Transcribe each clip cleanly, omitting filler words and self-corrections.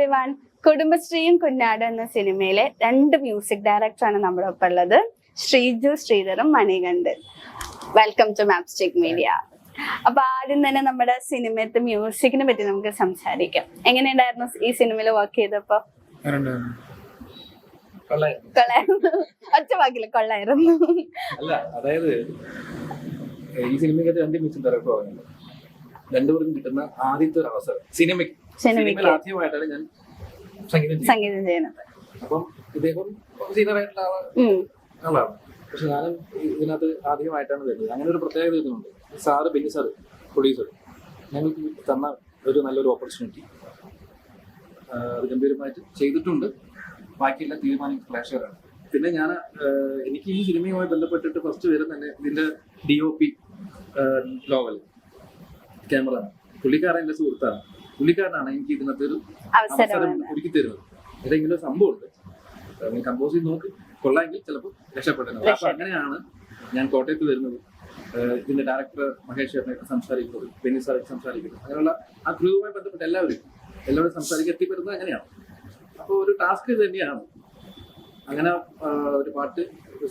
Everyone. കുടുംബശ്രീയും കുഞ്ഞാടും എന്ന സിനിമയിലെ 2 music ഡയറക്ടറാണ് നമ്മുടെ ഒപ്പം ഉള്ളത്, ശ്രീജു ശ്രീധറും Manikandan. Welcome to Mapstic media. അപ്പൊ ആദ്യം തന്നെ നമ്മുടെ സിനിമത്തെ മ്യൂസിക്കിനെ പറ്റി നമുക്ക് സംസാരിക്കാം. എങ്ങനെയുണ്ടായിരുന്നു ഈ സിനിമയിൽ വർക്ക് ചെയ്തപ്പോ? കൊള്ളായിരുന്നു. ഒറ്റ വാക്കില് കൊള്ളായിരുന്നു. അല്ല, അതായത് ഈ സിനിമയ്ക്കകത്ത് 2 മ്യൂസിക് ഡയറക്ടർ പറയുന്നത് രണ്ടുപേർക്കും കിട്ടുന്ന ആദ്യത്തെ ഒരു അവസരം സിനിമയിൽ ആദ്യമായിട്ടാണ് ഞാൻ സംഗീതം ചെയ്യുന്നത്. അപ്പം ഇദ്ദേഹം സീനിയറായിട്ടുള്ള ആളാണ്, പക്ഷെ ഞാനും ഇതിനകത്ത് ആദ്യമായിട്ടാണ് വരുന്നത്. അങ്ങനെ ഒരു പ്രത്യേകത ഇതിനുണ്ട്. സാറ് ബെന്നി സാറ് പ്രൊഡ്യൂസർ ഞങ്ങൾക്ക് തന്ന ഒരു നല്ലൊരു ഓപ്പർച്യൂണിറ്റി. അത് ഗംഭീരമായിട്ട് ചെയ്തിട്ടുണ്ട്. ബാക്കിയെല്ലാം തീരുമാനിക്കുന്ന പ്രേക്ഷകരാണ്. പിന്നെ ഞാൻ എനിക്ക് ഈ സിനിമയുമായി ബന്ധപ്പെട്ടിട്ട് ഫസ്റ്റ് വരുന്ന തന്നെ ഇതിന്റെ DOP നോവൽ ക്യാമറ പുള്ളിക്കാരൻ എൻ്റെ സുഹൃത്താണ്. പുള്ളിക്കാരനാണ് എനിക്ക് ഇതിനകത്ത് ഒരു അവസരം ഒരുക്കി തരുന്നത്. ഇതെങ്കിലും സംഭവമുണ്ട്, നീ കമ്പോസ് ചെയ്ത് നോക്ക്, കൊള്ളാമെങ്കിൽ ചിലപ്പോൾ രക്ഷപ്പെടുന്നത്. അപ്പൊ അങ്ങനെയാണ് ഞാൻ കോട്ടയത്ത് വരുന്നത്. ഇതിന്റെ ഡയറക്ടർ മഹേഷ് ചേട്ടനായിട്ട് സംസാരിക്കുന്നത്, ബെന്നി സാറായിട്ട് സംസാരിക്കുന്നത്, അങ്ങനെയുള്ള ആ ക്രൂവുമായി ബന്ധപ്പെട്ട എല്ലാവരും സംസാരിക്കാൻ എത്തിപ്പെടുന്നത് അങ്ങനെയാണ്. അപ്പോൾ ഒരു ടാസ്ക് തന്നെയാണ്. അങ്ങനെ ഒരു പാട്ട്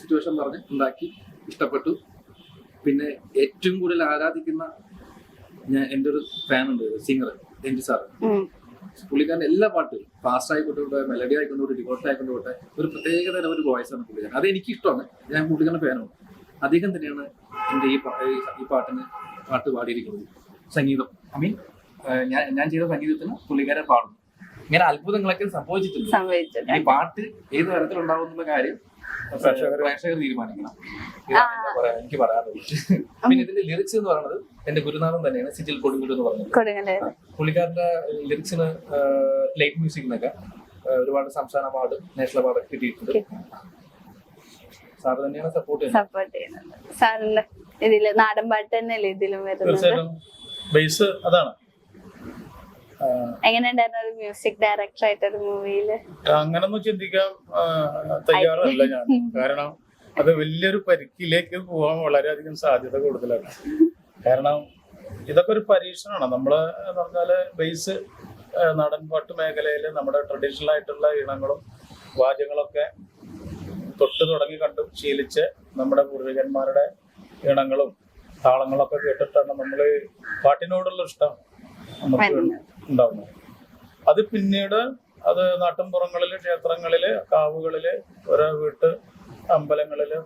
സിറ്റുവേഷൻ പറഞ്ഞ് ഉണ്ടാക്കി, ഇഷ്ടപ്പെട്ടു. പിന്നെ ഏറ്റവും കൂടുതൽ ആരാധിക്കുന്ന എൻ്റെ ഒരു ഫാനുണ്ട്, സിംഗർ രഞ്ജി സാറ്. പുള്ളിക്കാരൻ്റെ എല്ലാ പാട്ടും ഫാസ്റ്റ് ആയിക്കൊണ്ടോട്ടെ, മെലഡി ആയിക്കൊണ്ടോട്ടെ, ഡിവോട്ട് ആയിക്കൊണ്ടോട്ടെ, ഒരു പ്രത്യേകത ഒരു വോയിസ് ആണ് പുള്ളിക്കാരൻ. അത് എനിക്ക് ഇഷ്ടമാണ്. ഞാൻ പുള്ളിക്കാരൻ്റെ ഫാനാണ്. അദ്ദേഹം തന്നെയാണ് എൻ്റെ ഈ പാട്ട് പാടിയിരിക്കുന്നത്. സംഗീതം ഞാൻ ചെയ്ത സംഗീതത്തിന് പുള്ളിക്കാരൻ പാടുന്നു. ഇങ്ങനെ അത്ഭുതങ്ങളൊക്കെ സംഭവിച്ചിട്ടുണ്ട്. ഈ പാട്ട് ഏത് തരത്തിലുണ്ടാവും എന്നുള്ള കാര്യം പ്രേക്ഷകർ തീരുമാനിക്കണം. എനിക്ക് പറയാനുള്ളത്. പിന്നെ ഇതിന്റെ ലിറിക്സ് എന്ന് പറയുന്നത് എന്റെ ഗുരുനാഥൻ തന്നെയാണ്, സിജിൽ കൊടുങ്ങൂർ എന്ന് പറഞ്ഞത്. പുള്ളിക്കാരന്റെ ലിറിക്സിന് ലൈറ്റ് മ്യൂസിക്കിനൊക്കെ ഒരുപാട് സംസ്ഥാന അവാർഡ്, നാഷണൽ അവാർഡ് കിട്ടിയിട്ടുണ്ട്. സാറ് തന്നെയാണ് സപ്പോർട്ട് ചെയ്യുന്നത്. സാറിന്റെ ഇതില് നാടൻ പാട്ട് തന്നെയല്ലേ ഇതിലും വരുന്നത്? ബേസ് അതാണ്. എങ്ങനെയുണ്ടായിരുന്നു മ്യൂസിക് ഡയറക്ടർ ആയിട്ട് ഒരു മൂവിയില്? അങ്ങനൊന്നും ചിന്തിക്കാൻ തയ്യാറല്ല ഞാൻ. കാരണം അത് വലിയൊരു പരിക്കിലേക്ക് പോകാൻ വളരെയധികം സാധ്യത കൂടുതലാണ്. കാരണം ഇതൊക്കെ ഒരു പരീക്ഷണമാണ്. നമ്മള് എന്ന് പറഞ്ഞാല് ബേസ് നാടൻ പാട്ട് മേഖലയിൽ നമ്മുടെ ട്രഡീഷണൽ ആയിട്ടുള്ള ഇനങ്ങളും വാദ്യങ്ങളൊക്കെ തൊട്ട് തുടങ്ങി കണ്ടും ശീലിച്ച് നമ്മുടെ പൂർവികന്മാരുടെ ഇനങ്ങളും താളങ്ങളൊക്കെ കേട്ടിട്ടാണ് നമ്മള് പാട്ടിനോടുള്ള ഇഷ്ടം നമുക്ക് ഉണ്ടാവുന്നത്. അത് പിന്നീട് അത് നാട്ടിൻപുറങ്ങളില്, ക്ഷേത്രങ്ങളില്, കാവുകളില്, ഓരോ വീട്ട് അമ്പലങ്ങളില്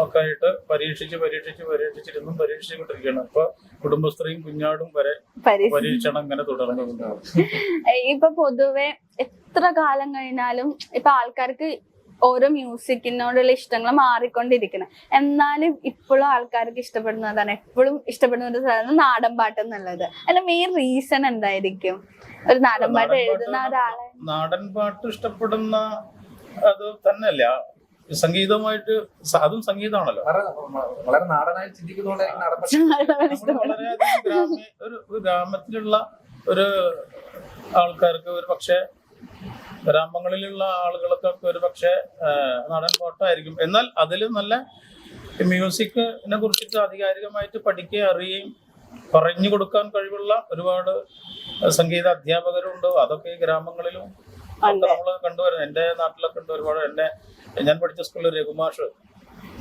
ഒക്കെ ആയിട്ട് പരീക്ഷിച്ചിരുന്നും പരീക്ഷിച്ചുകൊണ്ടിരിക്കുകയാണ്. ഇപ്പൊ കുടുംബശ്രീയും കുഞ്ഞാടും വരെ പരീക്ഷണം ഇങ്ങനെ തുടർന്നുകൊണ്ടാണ്. ഇപ്പൊ പൊതുവെ എത്ര കാലം കഴിഞ്ഞാലും ഇപ്പൊ ആൾക്കാർക്ക് ഓരോ മ്യൂസിക്കിനോടുള്ള ഇഷ്ടങ്ങൾ മാറിക്കൊണ്ടിരിക്കണം. എന്നാലും ഇപ്പോഴും ആൾക്കാർക്ക് ഇഷ്ടപ്പെടുന്നതാണ്, എപ്പോഴും ഇഷ്ടപ്പെടുന്ന ഒരു സാധനം നാടൻ പാട്ട് എന്നുള്ളത്. അതിന്റെ മെയിൻ റീസൺ എന്തായിരിക്കും? ഒരു നാടൻ പാട്ട് എഴുതുന്ന ഒരാളെ നാടൻ പാട്ട് ഇഷ്ടപ്പെടുന്ന അത് തന്നെയല്ല സംഗീതമായിട്ട്, അതും സംഗീതമാണല്ലോ. വളരെ നാടനായി ചിന്തിക്കുന്നതുകൊണ്ട് വളരെയധികം ഒരു ഗ്രാമത്തിലുള്ള ഒരു ആൾക്കാർക്ക് ഒരു പക്ഷേ, ഗ്രാമങ്ങളിലുള്ള ആളുകൾക്കൊക്കെ ഒരു പക്ഷേ നാടൻ പാട്ടായിരിക്കും. എന്നാൽ അതിൽ നല്ല മ്യൂസിക്കിനെ കുറിച്ചിട്ട് ആധികാരികമായിട്ട് പഠിക്കുകയും അറിയുകയും പറഞ്ഞു കൊടുക്കാൻ കഴിവുള്ള ഒരുപാട് സംഗീത അധ്യാപകരുണ്ട്. അതൊക്കെ ഈ ഗ്രാമങ്ങളിലും ഒക്കെ നമ്മൾ കണ്ടുവരുന്നത്. എൻ്റെ നാട്ടിലൊക്കെ ഉണ്ട് ഒരുപാട്. ഞാൻ പഠിച്ച സ്കൂളിൽ രഘുമാഷ്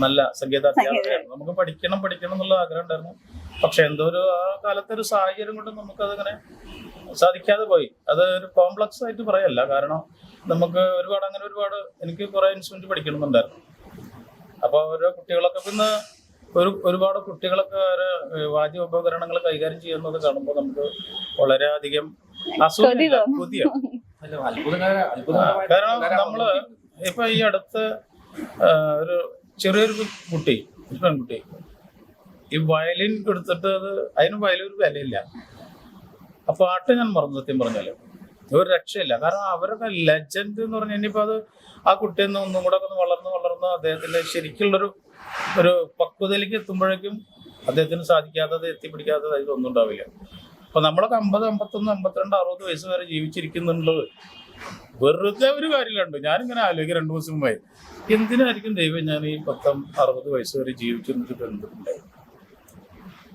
നല്ല സംഗീത അധ്യാപകരാണ്. നമുക്ക് പഠിക്കണം എന്നുള്ള ആഗ്രഹം ഉണ്ടായിരുന്നു. പക്ഷെ എന്തോ ഒരു ആ കാലത്തെ ഒരു സാഹചര്യം കൊണ്ട് നമുക്കതിങ്ങനെ സാധിക്കാതെ പോയി. അത് ഒരു കോംപ്ലക്സ് ആയിട്ട് പറയല്ല. കാരണം നമുക്ക് ഒരുപാട് എനിക്ക് കുറെ ഇൻസ്ട്രുമെന്റ് പഠിക്കണമെന്നുണ്ടായിരുന്നു. അപ്പൊ ഓരോ കുട്ടികളൊക്കെ പിന്നെ ഒരുപാട് കുട്ടികളൊക്കെ വാദ്യ ഉപകരണങ്ങൾ കൈകാര്യം ചെയ്യുന്നത് കാണുമ്പോൾ നമുക്ക് വളരെയധികം കാരണം നമ്മള് ഇപ്പൊ ഈ അടുത്ത് ഒരു ചെറിയൊരു കുട്ടി, ഒരു പെൺകുട്ടി ഈ വയലിൻ എടുത്തിട്ട് അതിന് വയലിൻ ഒരു വിലയില്ല. ആ പാട്ട് ഞാൻ മറന്നു, സത്യം പറഞ്ഞാല് ഒരു രക്ഷയില്ല. കാരണം അവരൊക്കെ ലെജൻഡ് എന്ന് പറഞ്ഞാൽ ഇനിയിപ്പോ അത് ആ കുട്ടിയെന്ന് ഒന്നും കൂടെ ഒന്ന് വളർന്ന് അദ്ദേഹത്തിന്റെ ശരിക്കുള്ളൊരു പക്വതയിലേക്ക് എത്തുമ്പോഴേക്കും അദ്ദേഹത്തിന് സാധിക്കാത്തത്, എത്തിപ്പിടിക്കാത്തത് അതിലൊന്നും ഉണ്ടാവില്ല. അപ്പൊ നമ്മളൊക്കെ 50, 51, 52, 60 വയസ്സ് വരെ ജീവിച്ചിരിക്കുന്നുള്ളത് വെറുതെ ഒരു കാര്യമുണ്ട്. ഞാനിങ്ങനെ ആലോചിക്കും 2 ദിവസം മുമ്പായി, എന്തിനായിരിക്കും ദൈവം ഞാൻ ഈ 10-60 വയസ്സ് വരെ ജീവിച്ചിരുന്നിട്ട് എന്തുണ്ടായി?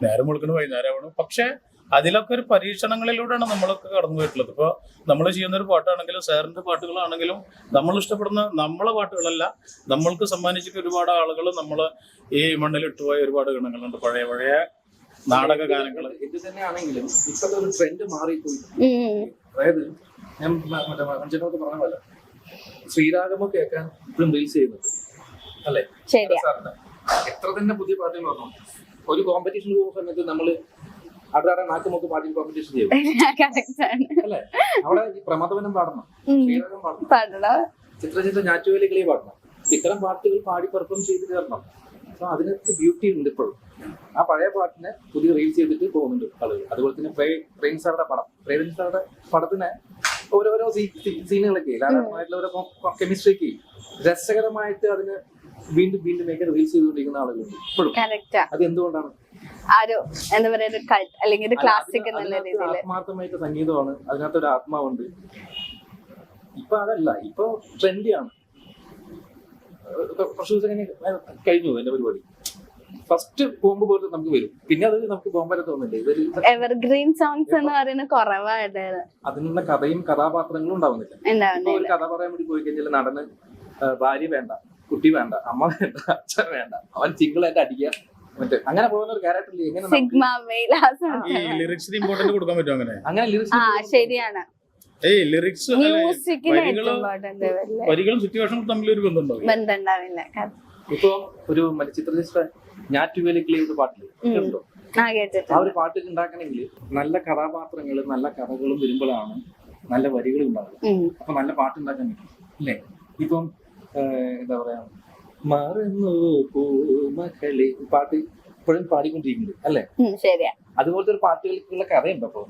നേരം വിളിക്കണ വൈകുന്നേരമാണ്. പക്ഷെ അതിലൊക്കെ ഒരു പരീക്ഷണങ്ങളിലൂടെയാണ് നമ്മളൊക്കെ കടന്നു പോയിട്ടുള്ളത്. ഇപ്പോൾ നമ്മൾ ചെയ്യുന്ന ഒരു പാട്ടാണെങ്കിലും സാറിന്റെ പാട്ടുകളാണെങ്കിലും നമ്മൾ ഇഷ്ടപ്പെടുന്ന നമ്മളെ പാട്ടുകളല്ല, നമ്മൾക്ക് സമ്മാനിച്ചിട്ട് ഒരുപാട് ആളുകൾ നമ്മൾ ഈ മണ്ണിൽ ഇട്ടുപോയ ഒരുപാട് ഗണങ്ങളുണ്ട്. പഴയ പഴയ നാടക ഗാനങ്ങൾ ഇത് തന്നെയാണെങ്കിലും ഇപ്പോഴത്തെ ഒരു ട്രെൻഡ് മാറിപ്പോയി. അതായത് ഞാൻ മറ്റേ മഞ്ചനോട് പറഞ്ഞ പോലെ ശ്രീരാഗമോ കേൾക്കാൻ ഇപ്പോഴും റീൽസ് ചെയ്യുന്നുണ്ട് അല്ലെ സാറിന്. എത്ര തന്നെ പുതിയ പാട്ടുകൾ പറഞ്ഞു, ഒരു കോമ്പറ്റീഷൻ പോകുന്ന സമയത്ത് നമ്മള് അവിടെ നാക്കുമൊക്കെ പാട്ടിൽ കോമ്പറ്റീഷൻ ചെയ്യും അല്ലെ. അവിടെ ഈ പ്രമദവനം പാടണം, ശ്രീരാഗം പാടണം, ചിത്ര ഞാറ്റുവേലി കളി പാടണം. ഇത്തരം പാട്ടുകൾ പാടി പെർഫോം ചെയ്ത് തരണം. അപ്പൊ അതിനകത്ത് ബ്യൂട്ടി ഉണ്ട് ഇപ്പോഴും. ആ പഴയ പാട്ടിനെ പുതിയ റീൽസ് ചെയ്തിട്ട് പോകുന്നുണ്ട് ആളുകൾ. അതുപോലെ തന്നെ പ്രേം സാറുടെ പടത്തിന് ഓരോരോ സീനുകളൊക്കെ ധാരാളമായിട്ടുള്ള ഓരോ കെമിസ്ട്രിക്ക് രസകരമായിട്ട് അതിന് വീണ്ടും വീണ്ടും ഒക്കെ റീൽസ് ചെയ്തുകൊണ്ടിരിക്കുന്ന ആളുകളുണ്ട് ഇപ്പോഴും. അത് എന്തുകൊണ്ടാണ്? ആത്മാർത്ഥമായിട്ട് സംഗീതമാണ്, അതിനകത്തൊരു ആത്മാവുണ്ട്. ഇപ്പൊ അതല്ല, ഇപ്പൊ ട്രെൻഡിയാണ്. കഴിഞ്ഞു എന്റെ പരിപാടി. ഫസ്റ്റ് ബോംബ് പോലെ നമുക്ക് വരും, പിന്നെ അത് നമുക്ക് ബോംബ് തോന്നില്ല. ഇതൊരു എവർഗ്രീൻ സോങ്സ് എന്ന് പറയുന്ന കുറവായിട്ട് അതിനുള്ള കഥയും കഥാപാത്രങ്ങളും ഉണ്ടാവുന്നില്ല. ഇപ്പൊ ഒരു കഥ പറയാൻ വേണ്ടി പോയി കഴിഞ്ഞാൽ നടന് ഭാര്യ വേണ്ട, കുട്ടി വേണ്ട, അമ്മ വേണ്ട, അച്ഛൻ വേണ്ട, അവൻ സിംഗിളായിട്ട് അടിക്കുക, മറ്റേ അങ്ങനെ പോകുന്ന ഒരു ക്യാരക്ടറിൽ എങ്ങനെ ലിറിക്സിന് ഇമ്പോർട്ടന്റ് കൊടുക്കാൻ പറ്റും? അങ്ങനെ ലിറിക്സ് ശരിയാണ്. ലിറിക്സ് വരികളും സിറ്റുവേഷനും തമ്മിൽ ഒരു ബന്ധമുണ്ടാവില്ല. ഇപ്പൊ ഒരു ചിത്രചിത്ര ഞാറ്റുവേലി കളിയുടെ പാട്ടില് കേട്ടോ, ആ ഒരു പാട്ട് ഉണ്ടാക്കണമെങ്കിൽ നല്ല കഥാപാത്രങ്ങള് നല്ല കഥകളും വരുമ്പോഴാണ് നല്ല വരികളും ഉണ്ടാവുക. അപ്പൊ നല്ല പാട്ട് ഉണ്ടാക്കാൻ പറ്റും അല്ലേ? ഇപ്പം എന്താ പറയാ, മറന്നു മകളെ പാട്ട് ഇപ്പോഴും പാടിക്കൊണ്ടിരിക്കുന്നത് അല്ലേ? അതുപോലത്തെ ഒരു പാട്ടുകൾക്കുള്ള കഥയുണ്ട്. അപ്പൊ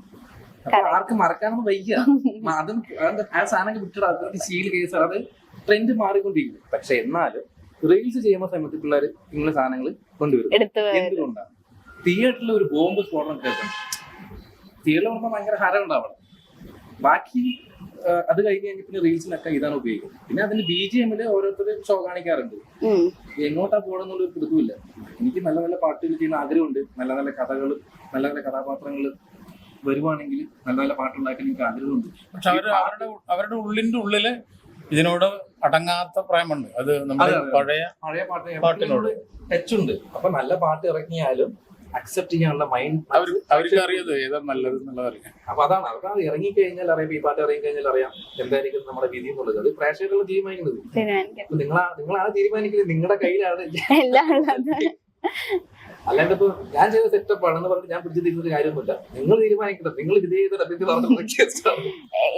ആർക്കും മറക്കാനൊന്നും വയ്യ. അതും ആ സാധനം വിട്ടിട്ട് അത് ശീല കേസ്, അത് ട്രെൻഡ് മാറിക്കൊണ്ടിരിക്കും. പക്ഷെ എന്നാലും റീൽസ് ചെയ്യുന്ന സമയത്ത് പിള്ളേർ ഇങ്ങനെ സാധനങ്ങൾ കൊണ്ടുവരും. എന്തുകൊണ്ടാണ്? തിയേറ്ററിൽ ഒരു ബോംബ് സ്ഫോടനം കേൾക്കണം, തിയേറ്ററിൽ വരുമ്പോൾ ഭയങ്കര ഹരം ഉണ്ടാവണം. ബാക്കി അത് കഴിഞ്ഞ് കഴിഞ്ഞ് പിന്നെ റീൽസിനൊക്കെ ഇതാണ് ഉപയോഗിക്കുന്നത്. പിന്നെ അതിന് BGMല് ഓരോരുത്തർ ഷോ കാണിക്കാറുണ്ട്. എങ്ങോട്ടാ പോകണമെന്നുള്ളൊരു പിടുത്തമില്ല. എനിക്ക് നല്ല നല്ല പാട്ടുകൾ ചെയ്യുന്ന ആഗ്രഹമുണ്ട്. നല്ല നല്ല കഥകൾ, നല്ല നല്ല കഥാപാത്രങ്ങൾ വരുവാണെങ്കിൽ നല്ല നല്ല പാട്ടുണ്ടാക്കാൻ എനിക്ക് ആഗ്രഹമുണ്ട്. പക്ഷെ അവരുടെ ഉള്ളില് ഇതിനോട് അടങ്ങാത്ത പ്രേമുണ്ട്. അത് നമ്മുടെ പഴയ പാട്ടിനോട് ടച്ചുണ്ട്. അപ്പൊ നല്ല പാട്ട് ഇറങ്ങിയാലും അക്സെപ്റ്റ് ചെയ്യാനുള്ള മൈൻഡ് അവർക്ക് അറിയാം ഏതാ നല്ലത് എന്നുള്ളത് അറിയാം. അപ്പൊ അതാണ് അവർക്ക് ഇറങ്ങിക്കഴിഞ്ഞാൽ അറിയാം, ഈ പാട്ട് ഇറങ്ങിക്കഴിഞ്ഞാൽ അറിയാം എന്തായിരിക്കും നമ്മുടെ വിധി എന്നുള്ളത്. അത് പ്രേക്ഷകരുള്ള തീരുമാനിക്കുന്നത്. നിങ്ങളാണ് തീരുമാനിക്കുന്നത്, നിങ്ങളുടെ കയ്യിലാണ്. അല്ലാണ്ട് ഇപ്പൊ ഞാൻ ചെയ്ത സെറ്റപ്പ് ആണെന്ന് പറഞ്ഞ് ഞാൻ പിടിച്ചു തരുന്ന കാര്യമൊന്നുമില്ല. നിങ്ങൾ തീരുമാനിക്കണം, നിങ്ങൾ ഇത്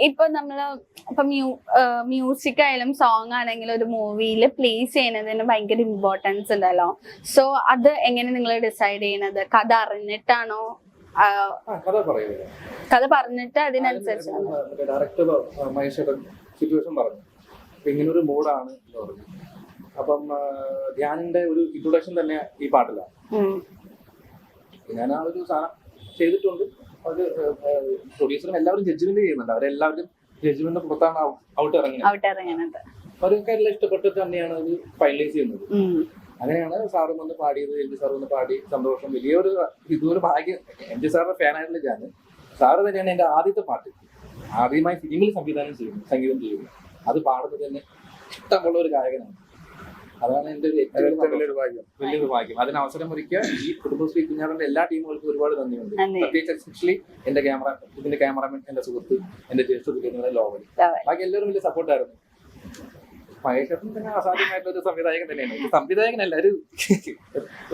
ഇപ്പൊ നമ്മള് ഇപ്പൊ മ്യൂസിക് ആയാലും സോങ് ആണെങ്കിലും ഒരു മൂവിയിൽ പ്ലേസ് ചെയ്യുന്നതിന് ഭയങ്കര ഇമ്പോർട്ടൻസ് ഉണ്ടല്ലോ. സോ അത് എങ്ങനെ നിങ്ങൾ ഡിസൈഡ് ചെയ്യണത്? കഥ അറിഞ്ഞിട്ടാണോ? കഥ പറഞ്ഞിട്ട് അതിനനുസരിച്ചാണ്. ഡയറക്ടർ മഹേഷേട്ടൻ സിറ്റുവേഷൻ പറഞ്ഞു ഇങ്ങനെ ഒരു മൂഡാണ് എന്ന് പറഞ്ഞു. അപ്പം ധ്യാനിന്റെ ഒരു ഇൻട്രൊഡക്ഷൻ തന്നെ ഈ പാട്ടിലാണ്. ഞാൻ ആ ഒരു സാധനം ചെയ്തിട്ടുണ്ട്. അത് പ്രൊഡ്യൂസറും എല്ലാവരും ജഡ്ജ്മെന്റ് ചെയ്യുന്നുണ്ട്. അവരെല്ലാവരും ജഡ്ജ്മെന്റ് പുറത്താണ് ഔട്ട് ഇറങ്ങുന്നത്. അവർക്ക് എല്ലാം ഇഷ്ടപ്പെട്ടിട്ട് തന്നെയാണ് അത് ഫൈനലൈസ് ചെയ്യുന്നത്. അങ്ങനെയാണ് സാറ് വന്ന് പാടിയത്. MG സാർ വന്ന് പാടി, സന്തോഷം. വലിയൊരു ഇതൊരു ഭാഗ്യം. MG സാറിന്റെ ഫാനായിട്ടുള്ള ഞാൻ. സാറ് തന്നെയാണ് എന്റെ ആദ്യത്തെ പാട്ട് ആദ്യമായി ഫിലിമിൽ സംഗീതം ചെയ്യുന്നു. അത് പാടുന്നത് തന്നെ ഇഷ്ടമുള്ള ഒരു ഗായകനാണ്. അതാണ് എന്റെ വലിയൊരു ഭാഗ്യം. അതിന് അവസരം ഒരുക്കിയ ഈ കുടുംബശ്രീ കുഞ്ഞാറിന്റെ എല്ലാ ടീമുകൾക്കും ഒരുപാട് നന്ദിയുണ്ട്. പ്രത്യേകിച്ച് എസ്പെഷ്യലി ഇതിന്റെ ക്യാമറാമാൻ, എന്റെ സുഹൃത്ത്, എന്റെ ജ്യേഷ്ഠ ലോവലി, ബാക്കി എല്ലാവരും വലിയ സപ്പോർട്ടായിരുന്നു. മഹേഷേട്ടൻ തന്നെ അസാധ്യമായിട്ടുള്ള സംവിധായകൻ തന്നെയാണ്. സംവിധായകനല്ല,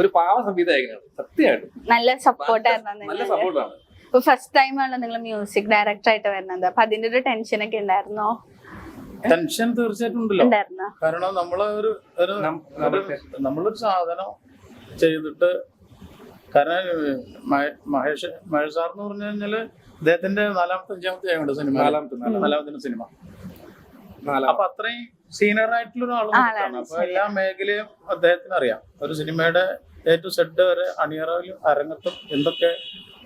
ഒരു പാവ സംവിധായകനാണ്. സത്യമായിട്ടും നല്ല സപ്പോർട്ടാണ്. ഫസ്റ്റ് ടൈം ആണ് നിങ്ങൾ മ്യൂസിക് ഡയറക്ടർ ആയിട്ട് വരുന്നത്. അപ്പൊ അതിന്റെ ഒരു ടെൻഷൻ ഒക്കെ ഉണ്ടായിരുന്നോ? ടെൻഷൻ തീർച്ചയായിട്ടും ഉണ്ടല്ലോ. കാരണം നമ്മളൊരു സാധനം ചെയ്തിട്ട്, കാരണം മഹേഷ് സാർ എന്ന് പറഞ്ഞു കഴിഞ്ഞാല് അദ്ദേഹത്തിന്റെ 4-5ാമത്തെ ആയതുകൊണ്ട് സിനിമ, നാലാമത്തെ സിനിമ. അപ്പൊ അത്രയും സീനിയർ ആയിട്ടുള്ള ഒരാളാണ്. അപ്പൊ എല്ലാ മേഖലയും അദ്ദേഹത്തിന് അറിയാം. ഒരു സിനിമയുടെ A to Z വരെ അണിയറയിലും അരങ്ങത്തും എന്തൊക്കെ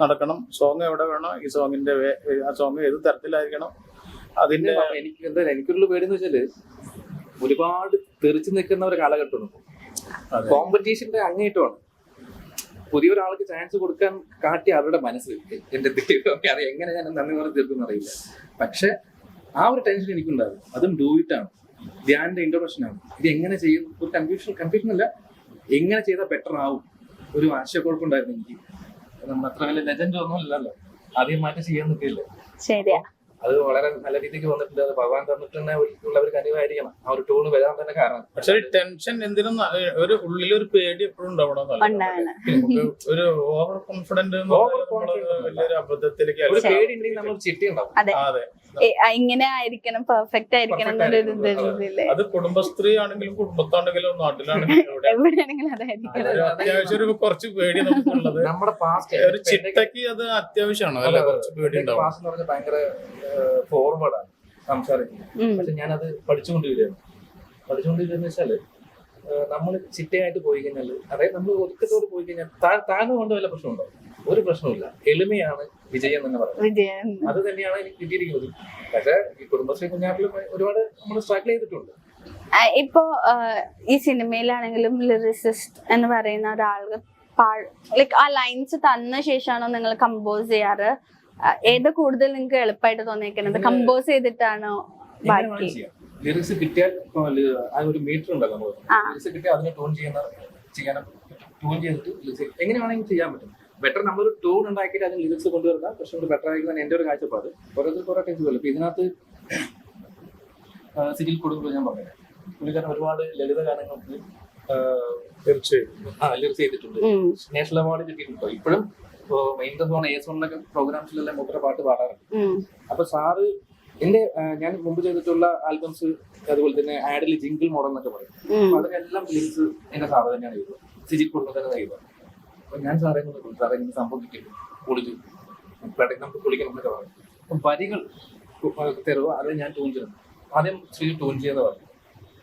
നടക്കണം, സോങ് എവിടെ വേണം, ഈ സോങ്ങിന്റെ ആ സോങ് ഏത് തരത്തിലായിരിക്കണം. അതിന്റെ എനിക്കുള്ള പേടിന്ന് വെച്ചാല് ഒരുപാട് തെറിച്ചു നിൽക്കുന്ന ഒരു കാലഘട്ടമാണ്. കോമ്പറ്റീഷന്റെ അങ്ങേറ്റമാണ്. പുതിയൊരാൾക്ക് ചാൻസ് കൊടുക്കാൻ കാട്ടി അവരുടെ മനസ്സ് എന്റെ ദൈവമൊക്കെ അറിയാം എങ്ങനെ ഞാൻ നന്ദി പറഞ്ഞ് തീർക്കും അറിയില്ല. പക്ഷെ ആ ഒരു ടെൻഷൻ എനിക്കുണ്ടാകും. അതും ഡൂ ഇറ്റ് ആണ്, ധ്യാനിന്റെ ഇൻട്രൊഡക്ഷൻ ആണ്. ഇത് എങ്ങനെ ചെയ്യും, ഒരു കൺഫ്യൂഷൻ അല്ല, എങ്ങനെ ചെയ്താൽ ബെറ്റർ ആവും, ഒരു ആശയക്കുഴപ്പമുണ്ടായിരുന്നു എനിക്ക്. നമ്മൾ അത്ര വലിയ ലെജൻഡ് ഒന്നും ഇല്ലല്ലോ, ആദ്യമായിട്ട് ചെയ്യാൻ നിൽക്കില്ല. ശരിയാ, അത് വളരെ നല്ല രീതിക്ക് വന്നിട്ടുണ്ട്. അത് ഭഗവാൻ തന്നിട്ട് തന്നെ ഉള്ളവർക്ക് അനുഭവമായിരിക്കണം ആ ഒരു ടൂണ് വരാൻ തന്നെ കാരണം. പക്ഷെ ടെൻഷൻ എന്തിനും ഒരു ഉള്ളിലൊരു പേടി എപ്പോഴും ഉണ്ടാവണം. ഒരു ഓവർ കോൺഫിഡന്റ് വലിയൊരു അബദ്ധത്തിലേക്ക് ഒരു പേടി ഉണ്ടെങ്കിൽ നമ്മൾ ചിട്ടി ഉണ്ടാവും. അതെ, ഇങ്ങനെ ആയിരിക്കണം, പെർഫെക്റ്റ് ആയിരിക്കണം എന്നൊരു ഇതില്ലേ. അത് കുടുംബസ്ത്രീ ആണെങ്കിലും കുടുംബത്താണെങ്കിലും നാട്ടിലാണെങ്കിലും എവിടെയാണെങ്കിലും അതായിരിക്കണം. അത്യാവശ്യം ഒരു കുറച്ച് പേടി നമുക്കുള്ളത് നമ്മുടെ പാസ്റ്റ് ഒരു ചിട്ടയ്ക്ക് അത് അത്യാവശ്യമാണ്. അല്ല, കുറച്ച് പേടി ഉണ്ടാവും. പാസ്റ്റ് എന്ന് പറഞ്ഞാൽ ഭയങ്കര ഫോർവേഡാണ് സംസാരിക്കുന്നത്. പക്ഷെ ഞാനത് പഠിച്ചുകൊണ്ടിരിക്കുന്ന വെച്ചാല് നമ്മൾ ചിട്ടയായിട്ട് പോയി കഴിഞ്ഞാൽ, അതായത് നമ്മൾ ഒതുക്കത്തോട് പോയി കഴിഞ്ഞാൽ താഴ്ന്നു കൊണ്ട് വല്ല പ്രശ്നമുണ്ടോ? ഒരു പ്രശ്നമില്ല. എളിമയാണ് വിജയം എന്ന് പറയുന്നത്. അത് തന്നെയാണ് എനിക്ക് കിട്ടിയിരിക്കുന്നത്. പക്ഷെ ഈ കുടുംബശ്രീ കുഞ്ഞാട്ടിലും ഒരുപാട് നമ്മൾ സ്ട്രഗിൾ ചെയ്തിട്ടുണ്ട്. ഇപ്പോ ഈ സിനിമയിലാണെങ്കിലും ലിറിസിസ്റ്റ് എന്ന് പറയുന്ന ഒരാൾക്ക് ലൈക്ക് ആ ലൈൻസ് തന്ന ശേഷമാണോ നിങ്ങൾ കമ്പോസ് ചെയ്യാറ്? ഏത് കൂടുതൽ നിങ്ങൾക്ക് എളുപ്പമായിട്ട് തോന്നിയിരിക്കുന്നത്, കമ്പോസ് ചെയ്തിട്ടാണോ ബാക്കി? ലിറിക്സ് കിട്ടിയാൽ ഒരു മീറ്റർ ഉണ്ടല്ലോ, നമ്മൾ ലിറിക്സ് കിട്ടിയാൽ അതിനെ ട്യൂൺ ട്യൂൺ ചെയ്തിട്ട് എങ്ങനെ വേണമെങ്കിൽ ചെയ്യാൻ പറ്റും. ബെറ്റർ നമ്മളൊരു ട്യൂൺ ഉണ്ടാക്കിയിട്ട് അതിന് ലിറിക്സ് കൊണ്ടുവരുന്ന പക്ഷെ കൂടി ബെറ്റർ ആയിരിക്കും എന്റെ ഒരു കാഴ്ചപ്പാട്. ഓരോരുത്തർ കുറെ ടെൻസ്. ഇപ്പൊ ഇതിനകത്ത് സിജിൽ കൊടുക്കുമ്പോൾ ഞാൻ പറഞ്ഞത് പുള്ളിക്കാരൻ ഒരുപാട് ലളിത ഗാനങ്ങൾക്ക് ലിറിക്സ് ചെയ്തിട്ടുണ്ട്. നാഷണൽ അവാർഡ് കിട്ടിയിട്ടുണ്ടോ? ഇപ്പോഴും മെയിൻ സോൺ A1 പ്രോഗ്രാംസിലെല്ലാം മൂപ്പര പാട്ട് പാടാറുണ്ട്. അപ്പൊ സാറ് എന്റെ ഞാൻ മുമ്പ് ചെയ്തിട്ടുള്ള ആൽബംസ് അതുപോലെ തന്നെ ആഡിൽ ജിംഗിൾ മോഡൽ എന്നൊക്കെ പറയും. അപ്പൊ അതിനെല്ലാം ലിറിക്സ് എന്റെ സാറ് തന്നെയാണ് ചെയ്തത്, സിജിൽ കൊടുക്കുന്ന തന്നെ ചെയ്തത്. അപ്പൊ ഞാൻ സാറേ സാറേ ഇങ്ങനെ സംഭവം കിട്ടിയിട്ട് പൊളിച്ചു, നമുക്ക് പൊളിക്കണം എന്നൊക്കെ പറയും. അപ്പൊ വരികൾ തരുമോ, അത് ഞാൻ ട്യൂൺ ചെയ്യുന്നു. ആദ്യം ശ്രീ ട്യൂൺ ചെയ്യുന്ന പറഞ്ഞു.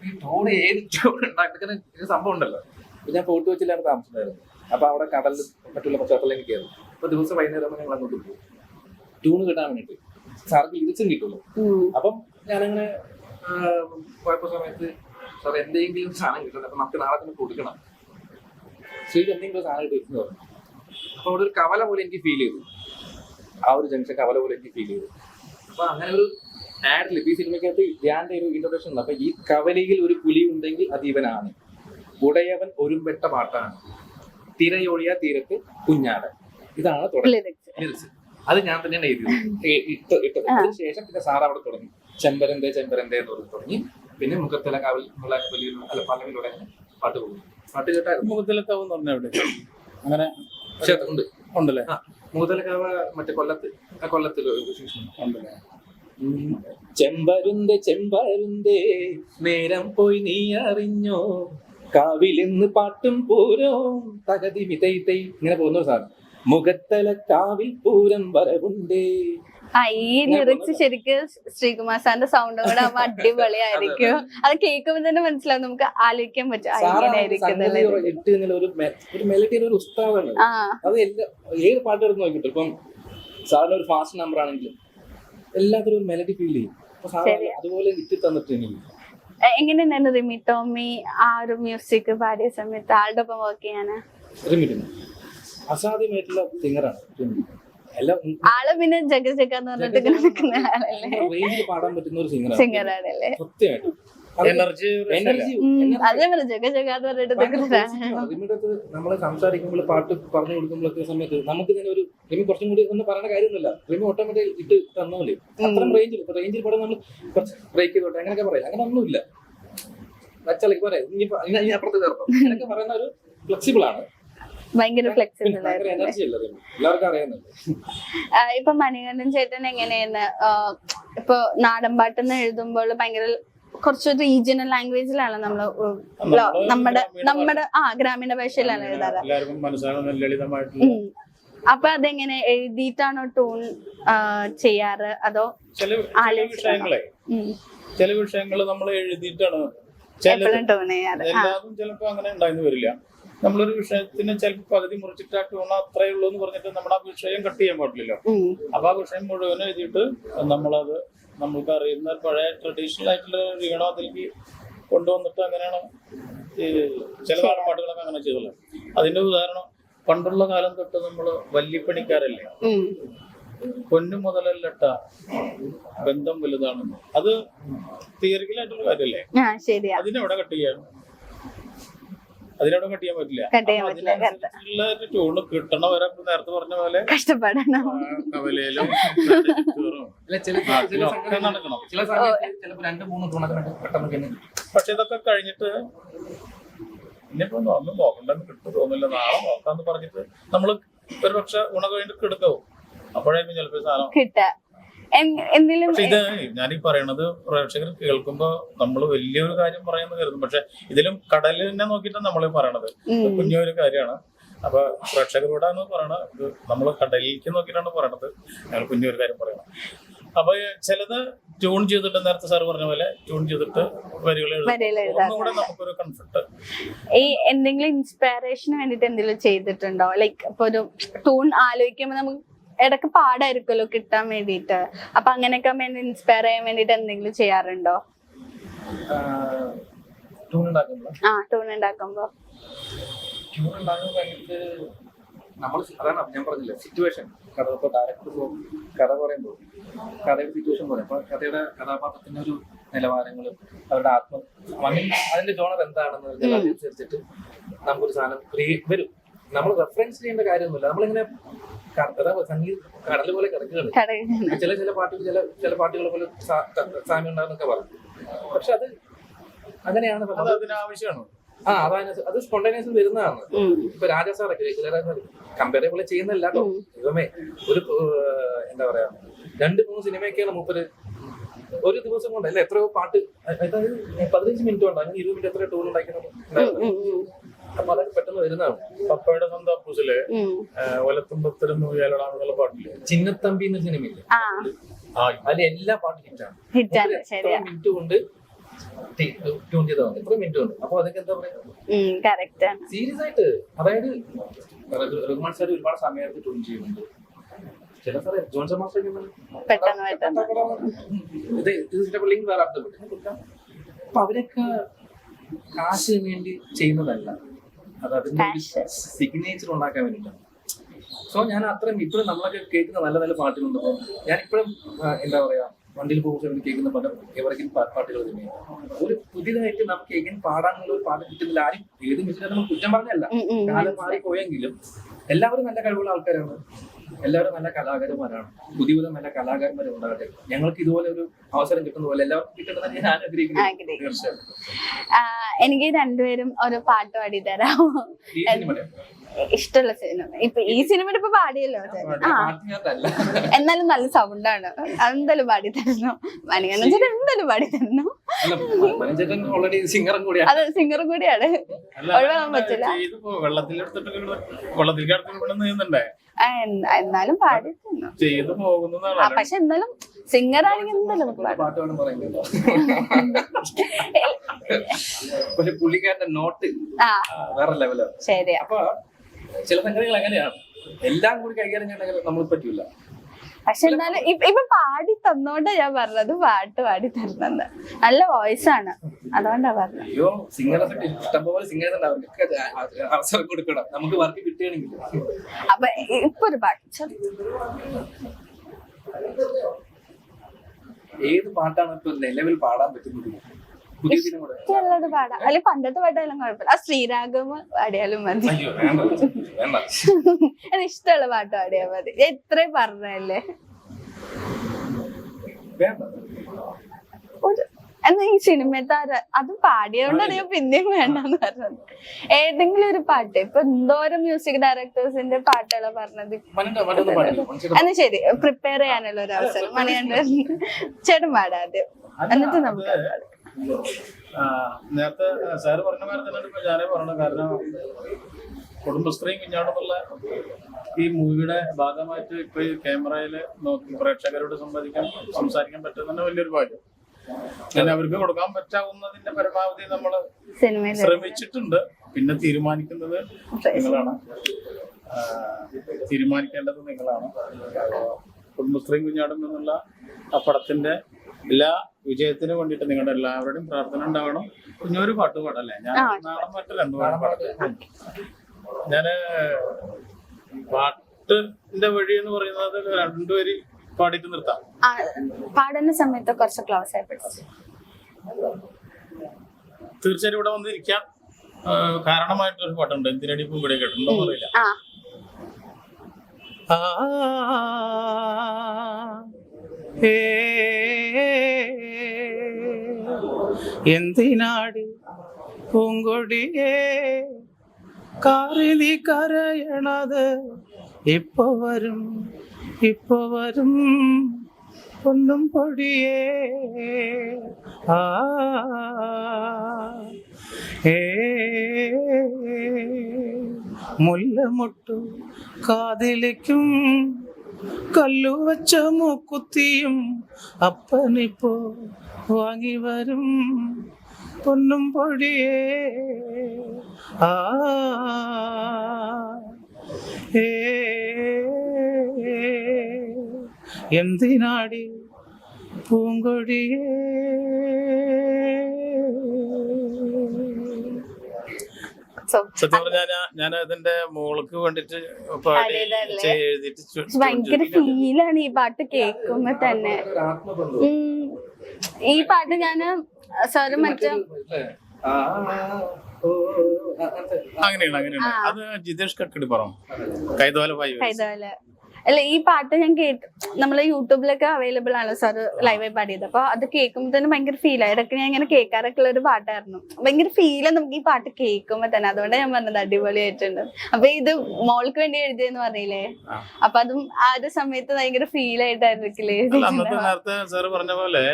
ഈ ടൂൺ ഏത് ട്യൂൺ ഉണ്ടാക്കുന്ന ഒരു സംഭവം ഉണ്ടല്ലോ. ഞാൻ ഫോട്ടോ വെച്ചിലാണ് താമസിച്ചായിരുന്നു. അപ്പൊ അവിടെ കടലിൽ മറ്റുള്ള പശ്ചാത്തലം കയറും. അപ്പൊ ദിവസം വൈകുന്നേരം ഞങ്ങൾ അങ്ങോട്ട് പോകും ട്യൂണ് കിട്ടാൻ വേണ്ടിട്ട്. സാർക്ക് ലിറിക്സും കിട്ടുള്ളൂ. അപ്പം ഞാനങ്ങനെ പോയപ്പോ സമയത്ത് സാർ എന്തെങ്കിലും സാധനം കിട്ടുന്നത്, അപ്പൊ നമുക്ക് നാളെ തന്നെ കൊടുക്കണം, ശ്രീക്ക് എന്തെങ്കിലും സാധനം കിട്ടുന്നു പറഞ്ഞു. അപ്പൊ അവിടെ ഒരു കവല പോലെ എനിക്ക് ഫീൽ ചെയ്തു, ആ ഒരു ജംഗ്ഷൻ കവല പോലെ എനിക്ക് ഫീൽ ചെയ്തു. അപ്പൊ അങ്ങനെ ഒരു ആഡിൽ ഈ സിനിമയ്ക്കകത്ത് ധ്യാന്റെ ഒരു ഇൻട്രൊഡക്ഷൻ ഉണ്ട്. അപ്പൊ ഈ കവലയിൽ ഒരു പുലി ഉണ്ടെങ്കിൽ അത് ഇവനാണ്, ഉടയവൻ ഒരുമ്പെട്ട പാട്ടാണ്, തിരയൊഴിയ തീരത്ത് കുഞ്ഞാട്. ഇതാണ് ലിറിക്സ്. അത് ഞാൻ തന്നെയാണ് എഴുതിയത്. അതിനുശേഷം പിന്നെ സാർ അവിടെ തുടങ്ങി ചെമ്പരന്തേ ചെമ്പരന്തേ എന്ന് പറഞ്ഞ് തുടങ്ങി. പിന്നെ മുഖത്തിലെ കാവൽ അല്ല പല്ലവിലൂടെ പാട്ട് പോകും. പാട്ട് കേട്ടായിരുന്നു. മുഖത്തിലെ കാവ് എന്ന് പറഞ്ഞാൽ അങ്ങനെ ഉണ്ട് ഉണ്ടല്ലേ? മുഖത്തിലെ കാവ് മറ്റേ കൊല്ലത്തിൽ ഉണ്ടല്ലേ? ചെമ്പരുന്തേ ചെമ്പരുന്തേ നേരം പോയി നീ അറിഞ്ഞോ, കാവിലെന്ന് പാട്ടും പൂരം തകതി വിതൈ ഇങ്ങനെ പോകുന്ന സാധനം. മുഖത്തല കാവിൽ പൂരം വരവുണ്ടേ. ഈ ലിറിക്സ് ശരിക്കും ശ്രീകുമാർ സാറിന്റെ സൗണ്ട് കൂടെ ആവുമ്പോ അടിപൊളിയായിരിക്കും. അത് കേൾക്കുമ്പോൾ തന്നെ മനസ്സിലാവും, നമുക്ക് ആലോചിക്കാൻ പറ്റും ഒരു മെലഡിയുടെ ഒരു ഉസ്താദാണ്. അത് ഏത് പാട്ട് എടുത്ത് നോക്കിട്ടോ. ഇപ്പം സാറിന് ഒരു ഫാസ്റ്റ് നമ്പർ ആണെങ്കിലും എല്ലാത്തിനും ഒരു മെലഡി ഫീൽ ചെയ്യും. അപ്പൊ സാർ അതുപോലെ ഇട്ട് തന്നിട്ട് എനിക്ക് എങ്ങനെയുണ്ടായിരുന്നു റിമി ടോമി ആ ഒരു മ്യൂസിക് പാടിയ സമയത്ത് ആളുടെ ഒപ്പം വർക്ക് ചെയ്യാന്? റിമി അസാധ്യമായിട്ടുള്ള സിംഗറാണ്. ആള് പിന്നെ ജഗ ജഗ എന്ന് പറഞ്ഞിട്ട് നിൽക്കുന്ന ആളല്ലേ, റേഞ്ചിൽ പാടാൻ പറ്റുന്ന ഒരു സിംഗറാണല്ലേ. സത്യമായിട്ടും അതേപോലെ ജഗ ജഗ എന്ന് പറഞ്ഞിട്ട് നമ്മള് സംസാരിക്കുമ്പോൾ പാട്ട് പറഞ്ഞു കൊടുക്കുമ്പോഴൊക്കെ സമയത്ത് നമുക്ക് തന്നെ ഒരു റിമി കുറച്ചും കൂടി ഒന്നും പറയുന്ന കാര്യമൊന്നുമില്ല. റിമി ഓട്ടോമാറ്റിക് ഇട്ട് തന്നോളൂ. അത്രയും റേഞ്ചിൽ പാടാൻ നമ്മൾ കുറച്ച് ബ്രേക്ക് ചെയ്തോട്ടെ അങ്ങനെയൊക്കെ പറയാം. അങ്ങനെ ഒന്നുമില്ല, വച്ചാലേക്ക് പറയാം ഇനി അപ്പുറത്ത് കയറണം അങ്ങനെയൊക്കെ പറയുന്ന ഒരു ഫ്ലെക്സിബിൾ ആണ്, ഭയങ്കര ഫ്ലെക്സിബിൾ. എല്ലാവർക്കും അറിയാവുന്നുണ്ട്. ഇപ്പൊ മണികണ്ഠൻ ചേട്ടൻ എങ്ങനെയാണ് ഇപ്പൊ നാടൻ പാട്ടെന്ന് എഴുതുമ്പോൾ ഭയങ്കര കുറച്ച് റീജിയണൽ ലാംഗ്വേജിലാണ് നമ്മുടെ ഗ്രാമീണ ഭാഷയിലാണ് എഴുതാറ്. അപ്പൊ അതെങ്ങനെ എഴുതിയിട്ടാണോ ടൂൺ ചെയ്യാറ്, അതോ ചില വിഷയങ്ങൾ നമ്മൾ എഴുതിയിട്ടാണ് ടൂൺ ചെയ്യാറ്? എല്ലാതും ചിലപ്പോ അങ്ങനെ ഉണ്ടായിരുന്നു വരില്ല. നമ്മളൊരു വിഷയത്തിന് ചിലപ്പോൾ പകുതി മുറിച്ചിട്ട് ആ ടൂൺ അത്രയേ ഉള്ളൂ എന്ന് പറഞ്ഞിട്ട് നമ്മുടെ ആ വിഷയം കട്ട് ചെയ്യാൻ പാടില്ലല്ലോ. അപ്പൊ ആ വിഷയം മുഴുവൻ എഴുതിയിട്ട് നമ്മളത് നമ്മൾക്ക് അറിയുന്ന പഴയ ട്രഡീഷണൽ ആയിട്ടുള്ള ഈണം അതിലേക്ക് കൊണ്ടുവന്നിട്ട് അങ്ങനെയാണ് ഈ ചില നാടൻ പാട്ടുകളൊക്കെ അങ്ങനെ ചെയ്തല്ലോ. അതിന്റെ ഉദാഹരണം പണ്ടുള്ള കാലം തൊട്ട് നമ്മള് വല്യപ്പണിക്കാരല്ലേ, പൊന്നു മുതലല്ലട്ട ബന്ധം വലുതാണെന്ന്. അത് തിയറിക്കലായിട്ടുള്ള കാര്യല്ലേ? ശരിയാ. അതിനെവിടെ കട്ട് ചെയ്യാൻ പറ്റില്ല. അതിനനുസരിച്ചുള്ള ട്യൂണ് കിട്ടണവരെ നേരത്തെ പറഞ്ഞ പോലെ കഷ്ടപ്പാടാണ്. കവലയിലും നടക്കണം. പക്ഷെ ഇതൊക്കെ കഴിഞ്ഞിട്ട് ഇനിയിപ്പോ ഒന്നും നോക്കണ്ടെന്ന് കിട്ടും തോന്നില്ല, നാളെ നോക്കാന്ന് പറഞ്ഞിട്ട് നമ്മള് ഒരു പക്ഷെ ഉണ കഴിഞ്ഞിട്ട് എടുക്കാവും. അപ്പോഴേക്കും ചിലപ്പോ സാധനം കിട്ടാ. പക്ഷെ ഇത് ഞാനീ പറയണത് പ്രേക്ഷകർ കേൾക്കുമ്പോ നമ്മള് വലിയൊരു കാര്യം പറയുന്നത് കരുതും. പക്ഷെ ഇതിലും കടലിനെ നോക്കിയിട്ടാണ് നമ്മള് പറയണത്. കുഞ്ഞൊരു കാര്യമാണ്. അപ്പൊ പ്രേക്ഷകരോടാണ് പറയണത്, ഇത് നമ്മള് കടലിലേക്ക് നോക്കിയിട്ടാണ് പറയണത്. ഞങ്ങൾ കുഞ്ഞൊരു കാര്യം പറയണം. അപ്പൊ ചിലത് ട്യൂൺ ചെയ്തിട്ട് നേരത്തെ സാർ പറഞ്ഞ പോലെ ട്യൂൺ ചെയ്തിട്ട് വരികൾ എഴുതും. നമുക്കൊരു കംഫർട്ട്. ഈ എന്തെങ്കിലും ഇൻസ്പിറേഷന് വേണ്ടിട്ട് എന്തെങ്കിലും ചെയ്തിട്ടുണ്ടോ? ലൈക്ക് ഇപ്പൊ ഒരു ട്യൂൺ ആലോചിക്കുമ്പോ നമുക്ക് ഇടക്ക് പാടായിരിക്കുമല്ലോ കിട്ടാൻ വേണ്ടിട്ട്. അപ്പൊ അങ്ങനെയൊക്കെ ഇൻസ്പയർ ചെയ്യാൻ വേണ്ടിട്ട് എന്തെങ്കിലും ചെയ്യാറുണ്ടോ? ട്യൂൺ ഉണ്ടാക്കുമ്പോ നമ്മൾ അതാണ് ഞാൻ പറഞ്ഞില്ല, സിറ്റുവേഷൻ. കഥ ഇപ്പോൾ ഡയറക്ടർ കഥ പറയുമ്പോൾ കഥയുടെ സിറ്റുവേഷൻ പറയും. അപ്പോൾ കഥയുടെ കഥാപാത്രത്തിന്റെ ഒരു നിലവാരങ്ങളും അവരുടെ അതിന്റെ ജോണർ എന്താണെന്ന് അനുസരിച്ചിട്ട് നമുക്കൊരു സാധനം വരും. നമ്മൾ റെഫറൻസ് ചെയ്യേണ്ട കാര്യമൊന്നുമില്ല. നമ്മളിങ്ങനെ സംഗീത കടൽ പോലെ കിടക്കുകയാണ്. ചില പാട്ടുകൾ ചില പാട്ടുകൾ പോലെ സാമ്യം ഉണ്ടാകുന്നൊക്കെ പറയും. പക്ഷെ അത് അങ്ങനെയാണ്, അതിനാവശ്യമാണ്. അത് സ്പോണ്ടേനിയസ് വരുന്നതാണ്. ഇപ്പൊ രാജാ സാറൊക്കെ കമ്പാരബിൾ ചെയ്യുന്നില്ല കേട്ടോ. ഇവമേ ഒരു എന്താ പറയാ 2-3 സിനിമയൊക്കെയാണ് മൂപ്പര് ഒരു ദിവസം കൊണ്ട് അല്ല എത്രയോ പാട്ട്, അതായത് 15 മിനിറ്റ് കൊണ്ട് അങ്ങനെ 20 മിനിറ്റ് എത്ര ടൂർ ഉണ്ടാക്കുന്നത്. അപ്പൊ അതൊക്കെ പെട്ടെന്ന് വരുന്നതാണ്. പപ്പയുടെ സ്വന്തം അപ്പൂസില് ഒലത്തുമ്പത്തിരുന്ന് ഉയലടാന്നുള്ള പാട്ടില്ലേ, ചിന്നത്തമ്പി എന്ന സിനിമയില്ലേ, അതിൽ എല്ലാ പാട്ടും ഹിറ്റാണ്. മിനിറ്റ് കൊണ്ട് ട്യൂൺ ചെയ്തതാണ്, എത്ര മിനിറ്റ് കൊണ്ട്. അപ്പൊ അതൊക്കെ എന്താ പറയാ സീരിയസ് ആയിട്ട്. അതായത് റഹ്മാൻ സാർ ഒരുപാട് സമയത്ത് ട്യൂൺ ചെയ്യുന്നുണ്ട്. ചില സാറേ ജോൺസൺ മാസ്റ്റർ ലിങ്ക് വേറെ അപ്പൊ അവരൊക്കെ കാശിന് വേണ്ടി ചെയ്യുന്നതല്ല, അത് അതിന്റെ സിഗ്നേച്ചർ ഉണ്ടാക്കാൻ വേണ്ടിയിട്ടാണ്. സോ ഞാൻ അത്രയും ഇപ്പോഴും നമ്മളൊക്കെ കേൾക്കുന്ന നല്ല നല്ല പാട്ടുകളുണ്ട്. ഞാൻ ഇപ്പോഴും എന്താ പറയാ വണ്ടിയിൽ പോകുമ്പോൾ കേൾക്കുന്ന പല എവരെങ്കിലും പാട്ടുകൾ തന്നെയാണ്. ഒരു പുതിയതായിട്ട് നമുക്ക് എങ്ങനെ പാടാനുള്ള ഒരു പാട്ട് കിട്ടുന്നില്ല. ആരും ഏത് മ്യൂസിക്കും നമ്മൾ കുറ്റം പറഞ്ഞല്ല, കാലം മാറിപ്പോയെങ്കിലും എല്ലാവരും നല്ല കഴിവുള്ള ആൾക്കാരാണ്, എല്ലാവരും നല്ല കലാകാരന്മാരാണ്. പുതിയ നല്ല കലാകാരന്മാർ ഉണ്ടാകട്ടെ. ഞങ്ങൾക്ക് ഇതുപോലെ ഒരു അവസരം കിട്ടുന്ന പോലെ എല്ലാവർക്കും കിട്ടണമെന്ന് ഞാൻ ആഗ്രഹിക്കുന്നു. എനിക്ക് രണ്ടുപേരും ഒരു പാട്ട് പാടി തരാമോ? ഇഷ്ടമുള്ള സിനിമ. ഇപ്പൊ ഈ സിനിമയുടെ ഇപ്പൊ പാടിയല്ലോ, എന്നാലും നല്ല സൗണ്ടാണ്. അതെന്തായാലും പാടി തരുന്നു. മണികണ്ഠൻ ചേട്ടൻ എന്തായാലും പാടി തരുന്നു. അത് സിംഗറും കൂടിയാണ്, ഒഴിവാക്കാൻ പറ്റില്ല. എന്നാലും പാടി തന്നു. പക്ഷെ എന്തായാലും സിംഗർ ആണെങ്കിൽ എന്തായാലും പക്ഷെ പുള്ളിക്കാരന്റെ നോട്ട് വേറെ ലെവലാണ്. ശരിയാ. അപ്പൊ ചില സംഗതികൾ അങ്ങനെയാണ്, എല്ലാം കൂടി കൈകാര്യം ചെയ്യാൻ നമ്മൾ പറ്റൂല. പക്ഷെ എന്നാലും ഇപ്പൊ പാടി തന്നോണ്ടാ ഞാൻ പറഞ്ഞത് പാട്ട് പാടി തരുന്നത്. നല്ല വോയിസ് ആണ്, അതുകൊണ്ടാ പറഞ്ഞത്. അയ്യോ സിംഗേഴ്സ് ഇഷ്ടംപോലെ സിംഗേഴ്സ് ഉണ്ട്, അവർക്കൊക്കെ അവസരം കൊടുക്കണം നമുക്ക് വർക്ക് കിട്ടുകയാണെങ്കിൽ. അപ്പൊ ഇപ്പൊ ഒരു പാട്ട് ഏത് പാട്ടാണ് ഇപ്പൊ നിലവിൽ പാടാൻ പറ്റുന്നത്? ഇഷ്ടമുള്ളത് പാടാം, അല്ലെങ്കിൽ പണ്ടത്തെ പാട്ടായാലും കുഴപ്പമില്ല. ആ ശ്രീരാഗം പാടിയാലും മതി. അത് ഇഷ്ടമുള്ള പാട്ട് പാടിയാൽ മതി. എത്രയും പറഞ്ഞല്ലേ. എന്നാ ഈ സിനിമത്തെ അത് പാടിയോണ്ടാണ് ഞാൻ പിന്നെയും വേണ്ടെന്ന് പറഞ്ഞത്. ഏതെങ്കിലും ഒരു പാട്ട്, ഇപ്പൊ എന്തോരം മ്യൂസിക് ഡയറക്ടേഴ്സിന്റെ പാട്ടുകളാ പറഞ്ഞത്. എന്നാ ശരി, പ്രിപ്പയർ ചെയ്യാനുള്ള ഒരു അവസരം മണികണ്ഠൻ ചേട്ടൻ പാടാദ്യം, എന്നിട്ട് നമുക്ക് നേരത്തെ സാറ് പറഞ്ഞ മാതിരി തന്നെ ഇപ്പൊ ഞാനേ പറയണം. കാരണം കുടുംബശ്രീയും കുഞ്ഞാടെന്നുള്ള ഈ മൂവിയുടെ ഭാഗമായിട്ട് ഇപ്പൊ ഈ ക്യാമറയിൽ നോക്കി പ്രേക്ഷകരോട് സംസാരിക്കാൻ പറ്റുന്ന വലിയൊരു ഭാഗ്യം. ഞാൻ അവർക്ക് കൊടുക്കാൻ പറ്റാവുന്നതിന്റെ പരമാവധി നമ്മള് ശ്രമിച്ചിട്ടുണ്ട്. പിന്നെ തീരുമാനിക്കുന്നത് നിങ്ങളാണ്, തീരുമാനിക്കേണ്ടത് നിങ്ങളാണ്. കുടുംബശ്രീയും കുഞ്ഞാടും എന്നുള്ള ആ പടത്തിന്റെ എല്ലാ വിജയത്തിന് വേണ്ടിയിട്ട് നിങ്ങളുടെ എല്ലാവരുടെയും പ്രാർത്ഥന ഉണ്ടാവണം. കുഞ്ഞൊരു പാട്ട് പാടല്ലേ? ഞാൻ നാളെ മറ്റു 2 പാട്ട് പാടട്ടെ. ഞാന് പാട്ടിന്റെ വഴി എന്ന് പറയുന്നത് രണ്ടുപേര് പാടിയിട്ട് നിർത്താം. പാടുന്ന സമയത്ത് കുറച്ച് ക്ലോസ് ആയി പിടിച്ചു. തീർച്ചയായും ഇവിടെ വന്നിരിക്കാം. കാരണമായിട്ടൊരു പാട്ടുണ്ട്, എന്തിനടി പൂങ്കടി കേട്ടിട്ടുണ്ടോ അറിയില്ല. എന്തിനാടി പൂങ്കൊടിയേ കാറിനി കരയണത്, ഇപ്പൊ വരും പൊന്നും പൊടിയേ. മുല്ലമൊട്ടു കാതിലേക്കും കല്ലു വെച്ച മൂക്കുത്തിയും അപ്പനിപ്പോ വാങ്ങി വരും പൊന്നും പൊടിയേ. എന്തിനാടി പൂങ്കൊടിയേ. സത്യം പറഞ്ഞാൽ ഞാൻ അതിന്റെ മോൾക്ക് വേണ്ടിട്ട് പാടി എഴുതിട്ട് ഭയങ്കര ഫീലാണ് ഈ പാട്ട് കേൾക്കുമ്പോ തന്നെ. ഈ പാട്ട് ഞാന് സാറ് മറ്റേ അങ്ങനെയാണ് അത് ജിതേഷ് കക്കടി പറഞ്ഞു കൈതോല. അല്ല, ഈ പാട്ട് ഞാൻ കേട്ടു, നമ്മള് യൂട്യൂബിലൊക്കെ അവൈലബിൾ ആണ് സാറ് ലൈവായി പാടിയത്. അപ്പൊ അത് കേൾക്കുമ്പോ തന്നെ ഭയങ്കര ഫീലായി. ഇടയ്ക്ക് ഞാൻ ഇങ്ങനെ കേൾക്കാറൊക്കെ ഉള്ള ഒരു പാട്ടായിരുന്നു. ഭയങ്കര ഫീല് നമുക്ക് ഈ പാട്ട് കേൾക്കുമ്പോ തന്നെ. അതുകൊണ്ട് ഞാൻ പറഞ്ഞത് അടിപൊളിയായിട്ടുണ്ട്. അപ്പൊ ഇത് മോൾക്ക് വേണ്ടി എഴുതിയെന്ന് പറഞ്ഞില്ലേ, അപ്പൊ അതും ആ ഒരു സമയത്ത് ഭയങ്കര ഫീലായിട്ടായിരിക്കില്ലേ? നേരത്തെ സാറ് പറഞ്ഞ പോലെ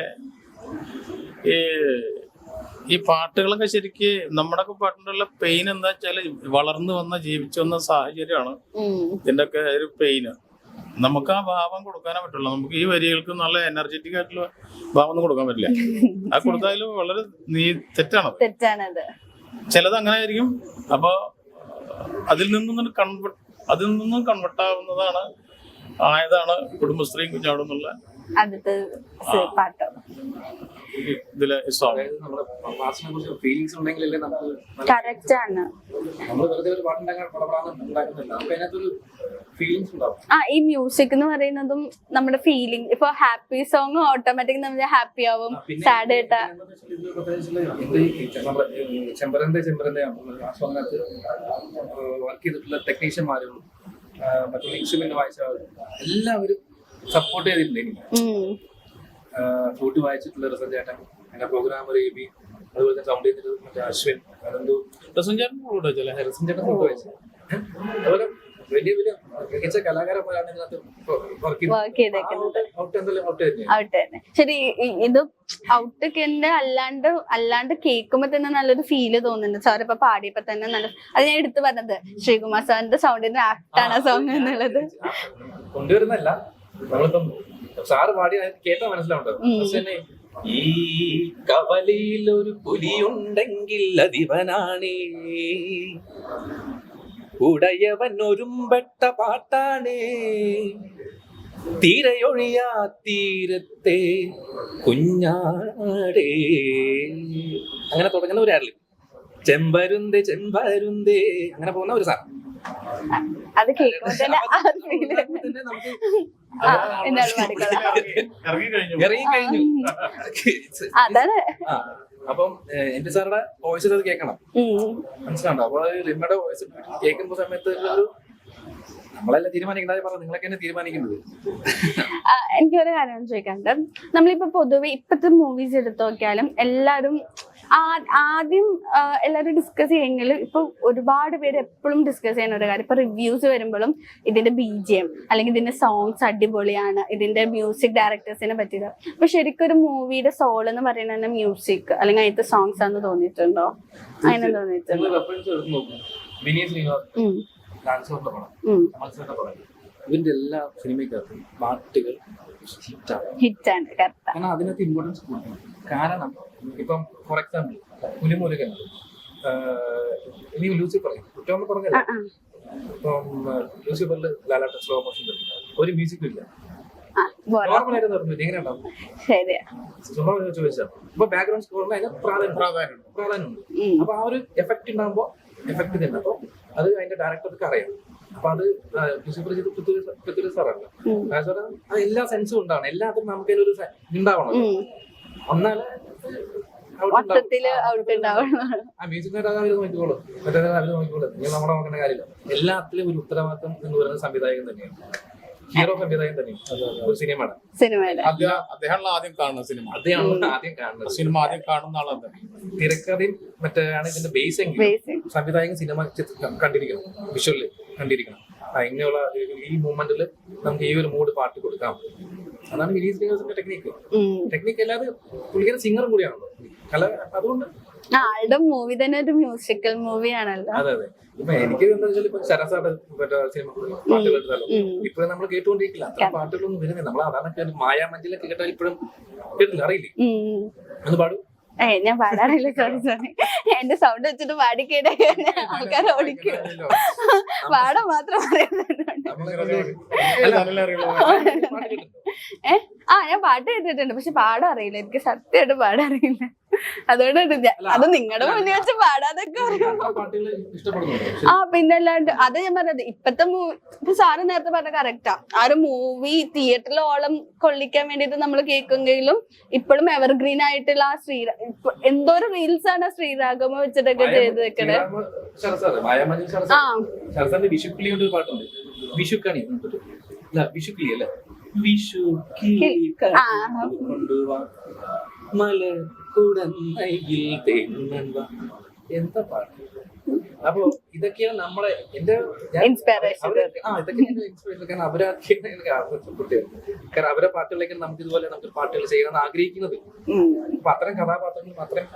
ഈ പാട്ടുകളൊക്കെ ശരിക്ക് നമ്മുടെയൊക്കെ പാട്ടിനുള്ള പെയിൻ എന്താ വെച്ചാല് വളർന്നു വന്ന ജീവിച്ചു വന്ന സാഹചര്യമാണ് ഇതിന്റെ ഒക്കെ ഒരു പെയിന്. നമുക്ക് ആ ഭാവം കൊടുക്കാനേ പറ്റുള്ളൂ. നമുക്ക് ഈ വരികൾക്ക് നല്ല എനർജറ്റിക് ആയിട്ടുള്ള ഭാവം ഒന്നും കൊടുക്കാൻ പറ്റില്ല. ആ കൊടുത്താലും വളരെ തെറ്റാണത്. ചിലത് അങ്ങനെ ആയിരിക്കും. അപ്പൊ അതിൽ നിന്നും കൺവെർട്ട് ആവുന്നതാണ് ആയതാണ് കുടുംബശ്രീയും കുഞ്ഞാടും എന്നുള്ള അടുത്ത പാട്ട്. ഇതിലെ ഫീലിങ്സ് ഉണ്ടെങ്കിലല്ലേ നമുക്ക് കറക്റ്റ് ആണ്. നമ്മൾ വെറുതെ ഒരു പാട്ടുണ്ടാക്കുന്നില്ല, നമുക്ക് അതിനകത്തൊരു ഫീലിങ്സ് ഉണ്ടാവും. ഈ മ്യൂസിക് എന്ന് പറയുന്നതും നമ്മുടെ ഫീലിംഗ്. ഇപ്പൊ ഹാപ്പി സോങ് ഓട്ടോമാറ്റിക് നമ്മൾ ഹാപ്പി ആവും. സാഡ് ആയിട്ടാ ചെമ്പരന്റെ ആ സോങ്ങിനകത്ത് വർക്ക് ചെയ്തിട്ടുള്ള ടെക്നീഷ്യന്മാരും മറ്റുള്ള ഇൻസ്ട്രുമെന്റ് വായിച്ച എല്ലാവരും സപ്പോർട്ട് ചെയ്തിട്ടുണ്ട്. എനിക്ക് ഫ്ലൂട്ട് വായിച്ചിട്ടുള്ള റസൻ ചേട്ടൻ, എന്റെ പ്രോഗ്രാമർ എബി, അതുപോലെ തന്നെ സൗണ്ട് ചെയ്തിട്ട് മറ്റേ അശ്വിൻ, അതെന്തോ റസൻ ചേട്ടൻ ഫ്ലൂട്ട് വായിച്ചു. അതുപോലെ വലിയ വലിയ മികച്ച കലാകാരന്മാരാണ് ഇതിനകത്ത് വർക്ക് ചെയ്തേക്കുന്നത്. ശരി, ഇത് ഔട്ട് അല്ലാണ്ട് കേൾക്കുമ്പോ തന്നെ നല്ലൊരു ഫീല് തോന്നുന്നുണ്ട്. സാർ ഇപ്പൊ പാടിയപ്പോ തന്നെ നല്ല, അത് ഞാൻ എടുത്തു പറഞ്ഞത് ശ്രീകുമാർ സാറിന്റെ സൗണ്ടിന്റെ ആക്ടാണ് ആ സോങ് എന്നുള്ളത്. കൊണ്ടുവരുന്നല്ല, നമ്മളിപ്പം സാറ് പാടി കേട്ടാ മനസ്സിലാവുണ്ടോ? ഈ കവലയിൽ ഒരു പുലിയുണ്ടെങ്കിൽ അതിവനാണേ, ഉടയവൻ ഒരുമ്പെട്ട പാട്ടാണേ, തീരയൊഴിയാ തീരത്തെ കുഞ്ഞാടേ. അങ്ങനെ തുടങ്ങുന്ന ഒരു ആരിലും ചെമ്പരുന്തേ അങ്ങനെ പോകുന്ന ഒരു സാധനം. അത് കേൾക്കുമ്പോ തന്നെ ഇറങ്ങി കഴിഞ്ഞു. അതാണ്. അപ്പം എന്റെ സാറുടെ വോയിസ് അത് കേൾക്കണം, മനസ്സിലാണ്ടോ? അപ്പൊ ലിമ്മയുടെ വോയിസ് കേൾക്കുന്ന സമയത്ത് ഒരു നമ്മളെല്ലാം തീരുമാനിക്കണ്ടായി പറഞ്ഞു, നിങ്ങളൊക്കെ തന്നെ തീരുമാനിക്കുന്നത്. എനിക്കൊരു കാര്യം ചോദിക്കാനുണ്ട്. നമ്മളിപ്പോ പൊതുവെ ഇപ്പത്തെ മൂവീസ് എടുത്തു നോക്കിയാലും എല്ലാരും ആദ്യം എല്ലാവരും ഡിസ്കസ് ചെയ്യുമെങ്കിലും ഇപ്പൊ ഒരുപാട് പേര് എപ്പോഴും ഡിസ്കസ് ചെയ്യുന്ന ഒരു കാര്യം, ഇപ്പൊ റിവ്യൂസ് വരുമ്പോഴും ഇതിന്റെ BGM അല്ലെങ്കിൽ ഇതിന്റെ സോങ്സ് അടിപൊളിയാണ്, ഇതിന്റെ മ്യൂസിക് ഡയറക്ടേഴ്സിനെ പറ്റിയത്. അപ്പൊ ശരിക്കും ഒരു മൂവിയുടെ സോൾ എന്ന് പറയുന്നത് മ്യൂസിക് അല്ലെങ്കിൽ അതിന്റെ സോങ്സ് ആണെന്ന് തോന്നിയിട്ടുണ്ടോ? അങ്ങനെ തോന്നിയിട്ടുണ്ടോ? ഇതിന്റെ എല്ലാ സിനിമയ്ക്കകത്തും പാട്ടുകൾ ഹിറ്റാണ്. കാരണം അതിനകത്ത് ഇമ്പോർട്ടൻസ് കൊടുക്കണം. കാരണം ഇപ്പം ഫോർ എക്സാമ്പിൾ പുലിമുരുകൻ, ഇനി ലൂസിഫർ കുറ്റമെന്ന് പറഞ്ഞല്ല, ഇപ്പം ലൂസിഫറിൽ ലാലാട്ട സ്ലോ മോഷൻ ഒരു മ്യൂസിക്കും ഇല്ല, നോർമലായിട്ട് നിർമ്മിച്ചു. എങ്ങനെ ഉണ്ടാവും ചോദിച്ചാൽ ഇപ്പൊ ബാക്ക്ഗ്രൗണ്ട് സ്കോറിന് അതിന് പ്രാധാന്യമുണ്ട്. അപ്പൊ ആ ഒരു എഫക്ട് ഉണ്ടാകുമ്പോ എഫക്ട് തന്നെ. അപ്പൊ അത് അതിന്റെ ഡയറക്ടർക്ക് അറിയാം. അപ്പൊ അത് പൃഥ്വി സാറാണ്. സാറ് അത് എല്ലാ സെൻസും ഉണ്ടാവണം, എല്ലാത്തിനും നമുക്ക് ഒരു ഉണ്ടാവണം. ഒന്നാല് മ്യൂസിക് അവര് നോക്കിക്കോളും, മറ്റേ അവര് നോക്കിക്കോളും, നിങ്ങൾ നമ്മളെ നോക്കേണ്ട കാര്യമില്ല. എല്ലാത്തിലും ഒരു ഉത്തരവാദിത്വം എന്ന് പറയുന്ന സംവിധായകൻ തന്നെയാണ്, ഹീറോ സംവിധായകൻ തന്നെയാണ് ഒരു സിനിമയുടെ. അദ്ദേഹമാണ് ആദ്യം കാണുന്ന സിനിമ, അദ്ദേഹമാണ് ആദ്യം കാണുന്നത്. സിനിമ ആദ്യം കാണുന്ന ആളാണ്. തിരക്കഥയും മറ്റേ ആണ് ഇതിന്റെ ബേസ് എങ്കിൽ സംവിധായകൻ സിനിമ കണ്ടിരിക്കണം, വിഷ്വല് കണ്ടിരിക്കണം. ഇങ്ങനെയുള്ള ഈ മൂമെന്റിൽ നമുക്ക് ഈ ഒരു മൂഡ് പാട്ട് കൊടുക്കാം. അതാണ് വിനീത് ശ്രീനിവാസന്റെ ടെക്നിക്ക് അല്ലാതെ പുള്ളിക്കാരൻ സിംഗറും കൂടിയാണല്ലോ കല. അതുകൊണ്ട് ആളുടെ മൂവി തന്നെ ഒരു മ്യൂസിക്കൽ മൂവിയാണല്ലോ. അതെ അതെ. ഇപ്പൊ എനിക്ക് എന്താ വെച്ചാൽ ഇപ്പൊ ശരസാട്ട് സിനിമ പാട്ടുകൾ എടുത്താലോ ഇപ്പോഴും നമ്മൾ കേട്ടുകൊണ്ടിരിക്കില്ല, അത്ര പാട്ടുകളൊന്നും വരുന്നില്ല. നമ്മൾ അതാണ് മായാമഞ്ചിലൊക്കെ കേട്ടാൽ ഇപ്പോഴും കേട്ടില്ല, അറിയില്ലേ? ഒന്ന് പാടും. ഞാൻ പാടാറില്ല, സോറി. എന്റെ സൗണ്ട് വെച്ചിട്ട് പാടിക്കേടെ ആൾക്കാർ ഓടിക്കും. പാടാൻ മാത്രം ഞാൻ പാട്ട് കേട്ടിട്ടുണ്ട്, പക്ഷെ പാടാൻ അറിയില്ല. എനിക്ക് സത്യമായിട്ട് പാടാൻ അറിയില്ല. അതുകൊണ്ട് അത് നിങ്ങളുടെ മുന്നിൽ വെച്ച് പാടാതൊക്കെ അറിയാം. പിന്നല്ലാണ്ട് അത് ഞാൻ പറഞ്ഞത് ഇപ്പത്തെ ഇപ്പൊ സാറ് നേരത്തെ പറഞ്ഞ കറക്റ്റാ. ആ ഒരു മൂവി തിയേറ്ററിലോളം കൊള്ളിക്കാൻ വേണ്ടിട്ട് നമ്മൾ കേൾക്കുമെങ്കിലും ഇപ്പോഴും എവർഗ്രീൻ ആയിട്ടുള്ള ആ എന്തോരം റീൽസ് ആണ് ശ്രീരാഗമ വെച്ചിട്ടൊക്കെ ചെയ്ത് വെക്കണേ. എന്താ പാട്ട്. അപ്പൊ ഇതൊക്കെയാണ് നമ്മളെ എന്റെ ഇൻസ്പിറേഷൻ. കാരണം അവരെ പാട്ടുകളിലേക്ക് നമുക്ക് ഇതുപോലെ നമുക്ക് പാട്ടുകൾ ചെയ്യണമെന്ന് ആഗ്രഹിക്കുന്നത്. അപ്പൊ അത്തരം കഥാപാത്രങ്ങളും അത്തരം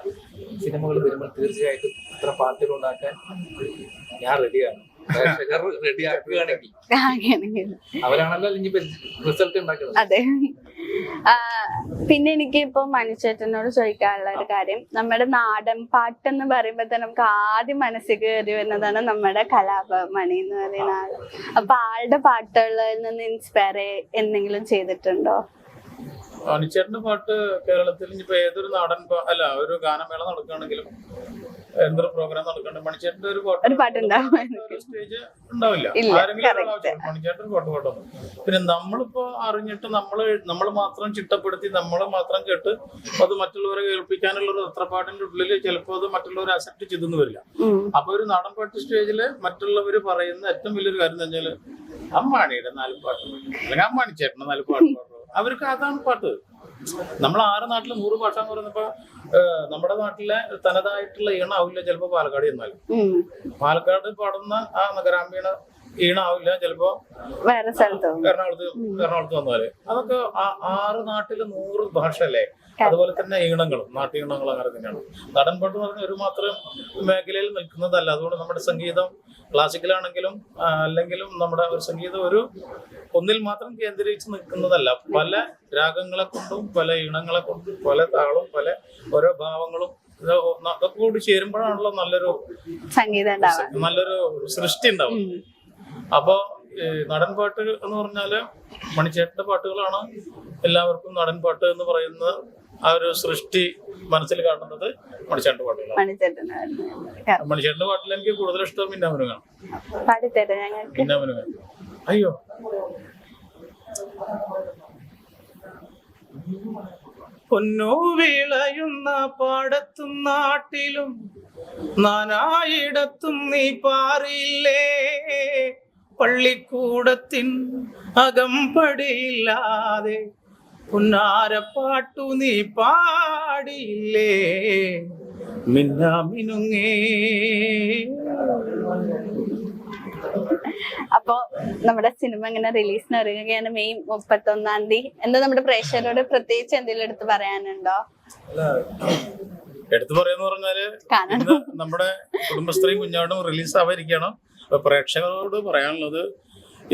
സിനിമകൾ വരുമ്പോൾ തീർച്ചയായിട്ടും അത്തരം പാട്ടുകൾ ഉണ്ടാക്കാൻ ഞാൻ റെഡിയാണ്. റെഡിയാക്കുകയാണെങ്കിൽ അവരാണല്ലോ ഇനിയിപ്പോ റിസൾട്ട് ഉണ്ടാക്കുന്നത്. അതെ. പിന്നെ എനിക്ക് ഇപ്പൊ മണിച്ചേട്ടനോട് ചോദിക്കാനുള്ള ഒരു കാര്യം, നമ്മുടെ നാടൻ പാട്ട് എന്ന് പറയുമ്പോ തന്നെ നമുക്ക് ആദ്യം മനസ്സിൽ കയറി വരുന്നതാണ് നമ്മുടെ കലാഭമണി എന്ന് പറയുന്ന ആള്. അപ്പൊ ആളുടെ പാട്ടുകളിൽ നിന്ന് ഇൻസ്പയർ എന്തെങ്കിലും ചെയ്തിട്ടുണ്ടോ? മണിച്ചേട്ടന്റെ പാട്ട് കേരളത്തിൽ ഇനിയിപ്പോ ഏതൊരു നാടൻ അല്ല ഒരു ഗാനമേള നടക്കുകയാണെങ്കിലും എന്തൊരു പ്രോഗ്രാം നടക്കുകയാണെങ്കിൽ മണിച്ചേട്ടന്റെ ഒരു സ്റ്റേജ് ഉണ്ടാവില്ല. ആരെങ്കിലും മണിച്ചേട്ടൻ പാട്ട് പാടും. പിന്നെ നമ്മളിപ്പോ അറിഞ്ഞിട്ട് നമ്മൾ മാത്രം ചിട്ടപ്പെടുത്തി നമ്മൾ മാത്രം കേട്ട് അത് മറ്റുള്ളവരെ കേൾപ്പിക്കാനുള്ള ഒരു തത്രപ്പാട്ടിന്റെ ഉള്ളിൽ ചിലപ്പോൾ അത് മറ്റുള്ളവരെ അക്സെപ്റ്റ് ചെയ്തെന്ന് വരില്ല. അപ്പൊ ഒരു നാടൻ പാട്ട് സ്റ്റേജില് മറ്റുള്ളവർ പറയുന്ന ഏറ്റവും വലിയൊരു കാര്യം എന്ന് വെച്ചാല് അമ്മാണിയുടെ 4 പാട്ട് അല്ലെങ്കിൽ അമ്മാണിച്ചേട്ടന്റെ 4 പാട്ട് പാടും. അവർക്ക് അതാണ് പാട്ട്. നമ്മൾ 6 നാട്ടില് 100 ഭാഷ എന്ന് പറയുന്നപ്പോ നമ്മുടെ നാട്ടിലെ തനതായിട്ടുള്ള ഈണാവില്ല ചിലപ്പോ പാലക്കാട് ചെന്നാലും. പാലക്കാട് പാടുന്ന ആ ഗ്രാമീണ ഈണാവില്ല ചിലപ്പോ എറണാകുളത്ത് വന്നാല്. അതൊക്കെ 6 നാട്ടില് 100 ഭാഷ അല്ലേ. അതുപോലെ തന്നെ ഈണങ്ങളും നാട്ടീണങ്ങളും അങ്ങനെ തന്നെയാണ്. നാടൻ പാട്ട് എന്ന് പറഞ്ഞാൽ ഒരു മാത്രം മേഖലയിൽ നിൽക്കുന്നതല്ല. അതുകൊണ്ട് നമ്മുടെ സംഗീതം ക്ലാസിക്കലാണെങ്കിലും അല്ലെങ്കിലും നമ്മുടെ ഒരു സംഗീതം ഒന്നിൽ മാത്രം കേന്ദ്രീകരിച്ച് നിൽക്കുന്നതല്ല. പല രാഗങ്ങളെ കൊണ്ടും പല ഈണങ്ങളെ കൊണ്ടും പല താളവും പല ഓരോ ഭാവങ്ങളും അതൊക്കെ കൂടി ചേരുമ്പോഴാണല്ലോ നല്ലൊരു സൃഷ്ടി ഉണ്ടാവും. അപ്പൊ നടൻ പാട്ട് എന്ന് പറഞ്ഞാല് മണിച്ചേട്ടന്റെ പാട്ടുകളാണ് എല്ലാവർക്കും നടൻ പാട്ട് എന്ന് പറയുന്ന ആ ഒരു സൃഷ്ടി മനസ്സിൽ കാണുന്നത് മണിച്ചേട്ടന്റെ പാട്ടുകളാണ്. മണിച്ചേട്ടന്റെ പാട്ടിൽ എനിക്ക് കൂടുതൽ ഇഷ്ടം മിന്നാമിനുങ്ങാണ്. മിന്നാമിനുങ്ങ. അയ്യോ പൊന്നു വിളയുന്ന പാടത്തും നാട്ടിലും നാനായിടത്തും നീ പാറിയില്ലേ, പള്ളിക്കൂടത്തിൻ അകമ്പടിയില്ലാതെ പുന്നാരപ്പാട്ടു നീ പാടിയില്ലേ, മിന്നാമിനുങ്ങേ. അപ്പൊ നമ്മുടെ സിനിമ ഇങ്ങനെ റിലീസിന് ഒരുങ്ങുകയാണ് മെയ് 31 എന്താ നമ്മുടെ പ്രേക്ഷകരോട് പ്രത്യേകിച്ച് എന്തെങ്കിലും എടുത്ത് പറയാനുണ്ടോ? എടുത്തു പറയാന്ന് പറഞ്ഞാല് നമ്മുടെ കുടുംബശ്രീ കുഞ്ഞാടും റിലീസ് ആവാതിരിക്കണം. അപ്പൊ പ്രേക്ഷകരോട് പറയാനുള്ളത്,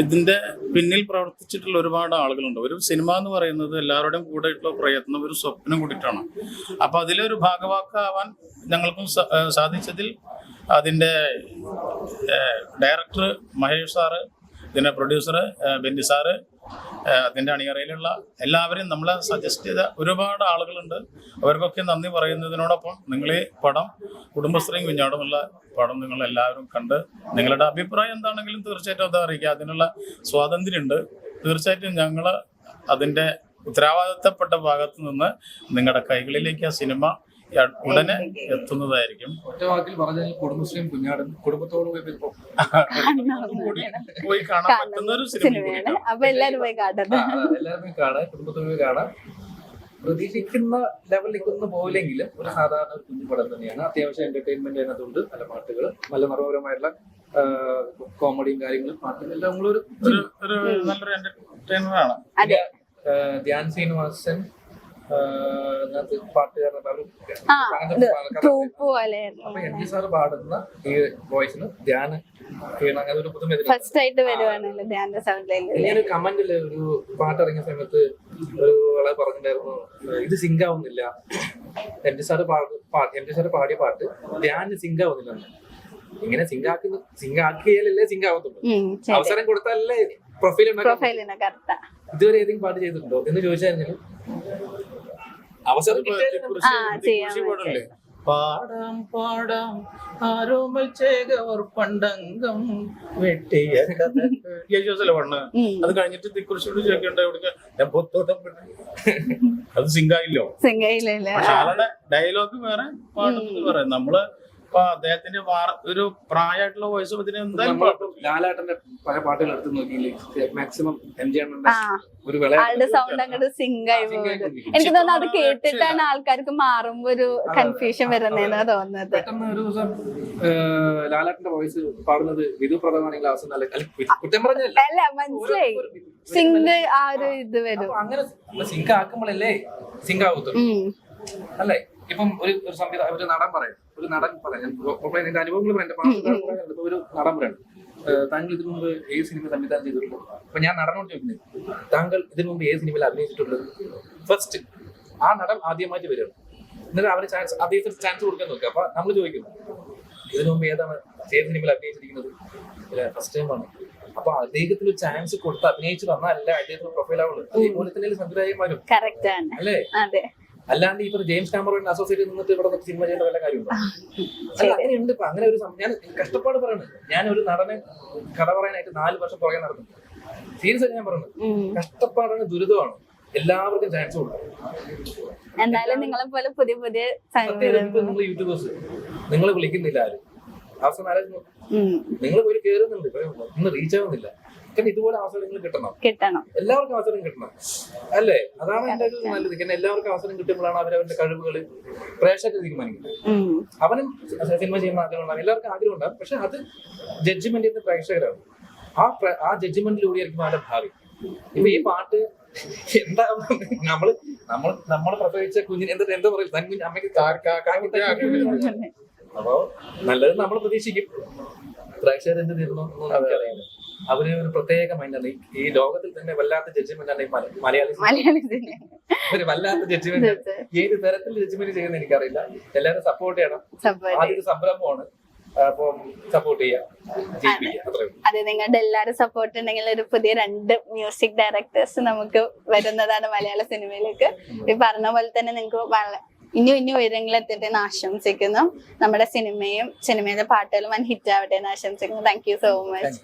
ഇതിന്റെ പിന്നിൽ പ്രവർത്തിച്ചിട്ടുള്ള ഒരുപാട് ആളുകളുണ്ട്. ഒരു സിനിമ എന്ന് പറയുന്നത് എല്ലാവരുടെയും കൂടെയുള്ള പ്രയത്നം, ഒരു സ്വപ്നം കൂടിയിട്ടാണ്. അപ്പൊ അതിലൊരു ഭാഗവാക്കാവാൻ ഞങ്ങൾക്കും സാധിച്ചതിൽ അതിന്റെ ഡയറക്ടർ മഹേഷ് സാറ്, ഇതിന്റെ പ്രൊഡ്യൂസർ ബെന്നി സാറ്, അതിന്റെ അണിയറയിലുള്ള എല്ലാവരും നമ്മളെ സജസ്റ്റ് ചെയ്ത ഒരുപാട് ആളുകളുണ്ട്. അവർക്കൊക്കെ നന്ദി പറയുന്നതിനോടൊപ്പം നിങ്ങൾ ഈ പടം കുടുംബശ്രീയും കുഞ്ഞാടുമുള്ള പടം നിങ്ങൾ എല്ലാവരും കണ്ട് നിങ്ങളുടെ അഭിപ്രായം എന്താണെങ്കിലും തീർച്ചയായിട്ടും അത് അറിയിക്കുക. അതിനുള്ള സ്വാതന്ത്ര്യമുണ്ട്. തീർച്ചയായിട്ടും ഞങ്ങൾ അതിന്റെ ഉത്തരവാദിത്തപ്പെട്ട ഭാഗത്ത് നിന്ന് നിങ്ങളുടെ കൈകളിലേക്ക് ആ സിനിമ ഉടനെ എത്തുന്നതായിരിക്കും. ഒറ്റ വാക്കിൽ പറഞ്ഞാൽ കുടുംബശ്രീയും കുഞ്ഞാടും കുടുംബത്തോട് പോയി കാണാൻ പറ്റുന്ന ഒരു സിനിമയാണ്. അപ്പൊ എല്ലാരും പോയി കാണുന്നത്. എല്ലാവരും പോയി കാണാം, കുടുംബത്തോട് പോയി കാണാം. പ്രതീക്ഷിക്കുന്ന ലെവലിലേക്കൊന്നും പോയില്ലെങ്കിലും ഒരു സാധാരണ ഒരു കുഞ്ഞു പടം തന്നെയാണ്. അത്യാവശ്യം എന്റർടൈൻമെന്റ് അതിനകത്തുണ്ട്. നല്ല പാട്ടുകൾ, നല്ല മനോഹരമായിട്ടുള്ള കോമഡിയും കാര്യങ്ങളും പാട്ടുകളും എല്ലാം നമ്മളൊരു നല്ലൊരു എന്റർടൈനറാണ്. ധ്യാൻ ശ്രീനിവാസൻ പാട്ടുകാരൻ. അപ്പൊ എം ജി സാറ് പാടുന്ന ഈ വോയിസിന് ധ്യാനം അതൊരു പുതുമ. ഫസ്റ്റ് ആയിട്ട് വരുവാണല്ലോ ധ്യാന്റെ സൗണ്ടിലേക്ക്. ഞാനൊരു കമന്റില് ഒരു പാട്ട് ഇറങ്ങിയ സമയത്ത് ഒരു ആളെ പറഞ്ഞിട്ടുണ്ടായിരുന്നു, ഇത് സിങ്ക് ആവുന്നില്ല. എം ജി സാറ് പാടിയ പാട്ട് ധ്യാന് സിങ്ക് ആവുന്നില്ല. ഇങ്ങനെ സിങ്ക് ആക്കിയാലല്ലേ സിങ്ക് ആവത്തുള്ളൂ. അവസരം കൊടുത്താലല്ലേ പ്രൊഫൈൽ ഇതുവരെ ഏതെങ്കിലും പാട്ട് ചെയ്തിട്ടുണ്ടോ എന്ന് ചോദിച്ചാൽ അവസരം പാടാം പാടാം ആരോമൽ ചേകവർ പണ്ടംഗം വെട്ടിയ പണ്ണ്. അത് കഴിഞ്ഞിട്ട് തിക്കുറിച്ചോട് ചോദിക്കണ്ടേ അത് സിംഗായില്ലോ. പക്ഷെ ആളുടെ ഡയലോഗ് വേറെ, പാടുന്നത് വേറെ. നമ്മള് ഇപ്പൊ അദ്ദേഹത്തിന്റെ ഒരു പ്രായമായിട്ടുള്ള വോയിസ് എന്തായാലും ലാലേട്ടന്റെ പല പാട്ടുകൾ എടുത്ത് നോക്കിയില്ലേ, മാക്സിമം ഒരു സൗണ്ട് അങ്ങോട്ട് സിംഗായി പോകുന്നത്. എനിക്ക് തോന്നുന്നു അത് കേട്ടിട്ടാണ് ആൾക്കാർക്ക് മാറുമ്പോ ഒരു കൺഫ്യൂഷൻ വരുന്നതെന്നാ തോന്നുന്നത്. പെട്ടെന്ന് ഒരു ദിവസം ലാലേട്ടന്റെ വോയിസ് പാടുന്നത് വിധു പ്രധാനാണെങ്കിൽ അവസാനം അല്ല, മനസ്സിലായി, സിംഗ് ആ ഒരു ഇത് വരും. അങ്ങനെ സിംഗ് ആക്കുമ്പോഴല്ലേ സിംഗ് ആവത്തുള്ളൂ അല്ലേ? ഇപ്പം ഒരു സംവിധാനം ഒരു നടൻ പറയാം, എന്റെ അനുഭവങ്ങൾ പറയാം. ഒരു നടൻ പറയാണ്, താങ്കൾ ഇതിനു മുമ്പ് ഏത് സിനിമ സംവിധാനം ചെയ്തിട്ടുള്ളൂ? അപ്പൊ ഞാൻ നടനോട് ചോദിക്കുന്നത്, താങ്കൾ ഇതിനു മുമ്പ് ഏത് സിനിമയിൽ അഭിനയിച്ചിട്ടുള്ളത്? ഫസ്റ്റ് ആ നടൻ ആദ്യമായിട്ട് വരികയാണ്. എന്നിട്ട് അവന് അദ്ദേഹത്തിന് ചാൻസ് കൊടുക്കാൻ നോക്കുക. അപ്പൊ നമ്മൾ ചോദിക്കും, ഇതിനു മുമ്പ് ഏതാണ് ഏത് സിനിമയിൽ അഭിനയിച്ചിരിക്കുന്നത്? ഫസ്റ്റ് ടൈം ആണ്. അപ്പൊ അദ്ദേഹത്തിന് ഒരു ചാൻസ് കൊടുത്ത് അഭിനയിച്ച് വന്നാലല്ല അദ്ദേഹത്തിന് പ്രൊഫൈൽ ആവുള്ളൂ. അതേപോലെ തന്നെ സംവിധായകന്മാരും അല്ലേ? അല്ലാണ്ട് ഇപ്പൊ ജെയിംസ് കാമറോൺ അസോസിയേറ്റ് നിന്നിട്ട് ഇവിടെ സിനിമ ചെയ്യേണ്ട വല്ല കാര്യമുണ്ടോ? അല്ല, അങ്ങനെയുണ്ട്. ഇപ്പൊ അങ്ങനെ ഒരു ഞാൻ കഷ്ടപ്പാട് പറയുന്നത്, ഞാൻ ഒരു നടനെ കഥ പറയാനായിട്ട് 4 വർഷം പുറകെ നടന്നു. സീരിയസ് ആയിട്ട് ഞാൻ പറയുന്നത്, കഷ്ടപ്പാടാണ്, ദുരിതമാണ്. എല്ലാവർക്കും ചാൻസ് കൊടുക്കും. നിങ്ങളെ പോലെ പുതിയ പുതിയ നിങ്ങൾ യൂട്യൂബേഴ്സ് നിങ്ങൾ വിളിക്കുന്നില്ല ആരും. അവസാനം ആലോചിച്ചു, നിങ്ങൾ പോയി കേറുന്നുണ്ട്, ഇന്ന് റീച്ച് ആവുന്നില്ല. കാരണം ഇതുപോലെ അവസരങ്ങൾ കിട്ടണം, എല്ലാവർക്കും അവസരം കിട്ടണം അല്ലേ? അതാണ് എന്റെ ഒരു നല്ലത്. കാരണം എല്ലാവർക്കും അവസരം കിട്ടുമ്പോഴാണ് അവരവരുടെ കഴിവുകള് പ്രേക്ഷകർ തീരുമാനിക്കുന്നത്. അവനും സിനിമ ചെയ്യുന്ന ആഗ്രഹമുണ്ടാകും, എല്ലാവർക്കും ആഗ്രഹം ഉണ്ടാകും. പക്ഷെ അത് ജഡ്ജ്മെന്റ് ചെയ്യുന്ന പ്രേക്ഷകരാണ്. ആ ജഡ്ജ്മെന്റിലൂടെയായിരിക്കും അവരുടെ ഭാവി. ഇപ്പൊ ഈ പാട്ട് എന്താ നമ്മള് പ്രസവിച്ച കുഞ്ഞിന് എന്താ പറയുക, തൻകുഞ്ഞ് അമ്മയ്ക്ക് അപ്പൊ നല്ലത് നമ്മൾ പ്രതീക്ഷിക്കും. പ്രേക്ഷകർ എന്ത് തീർന്നു നമുക്കറിയില്ല. അവര് ഒരു പ്രത്യേക മൈൻഡാണ്. ഈ ലോകത്തിൽ തന്നെ വല്ലാത്ത ജഡ്ജ്മെന്റ് ആണ് മലയാളി. ഒരു വല്ലാത്ത ജഡ്ജ്മെന്റ്. ഏത് തരത്തിൽ ജഡ്ജ്മെന്റ് ചെയ്യുന്ന എനിക്കറിയില്ല. എല്ലാവരും സപ്പോർട്ട് ചെയ്യണം. ആദ്യൊരു സംരംഭമാണ്, അപ്പം സപ്പോർട്ട് ചെയ്യാം. അതെ, നിങ്ങളുടെ എല്ലാവരും സപ്പോർട്ട് ഉണ്ടെങ്കിൽ ഒരു പുതിയ 2 മ്യൂസിക് ഡയറക്ടേഴ്സ് നമുക്ക് വരുന്നതാണ് മലയാള സിനിമയിലേക്ക്. ഈ പറഞ്ഞ പോലെ തന്നെ നിങ്ങൾക്ക് ഇനി ഉയരങ്ങളെത്തിട്ടെ എന്ന് ആശംസിക്കുന്നു. നമ്മുടെ സിനിമയിലെ പാട്ടുകളും ഹിറ്റ് ആവട്ടെ എന്ന് ആശംസിക്കുന്നു. Thank you so much.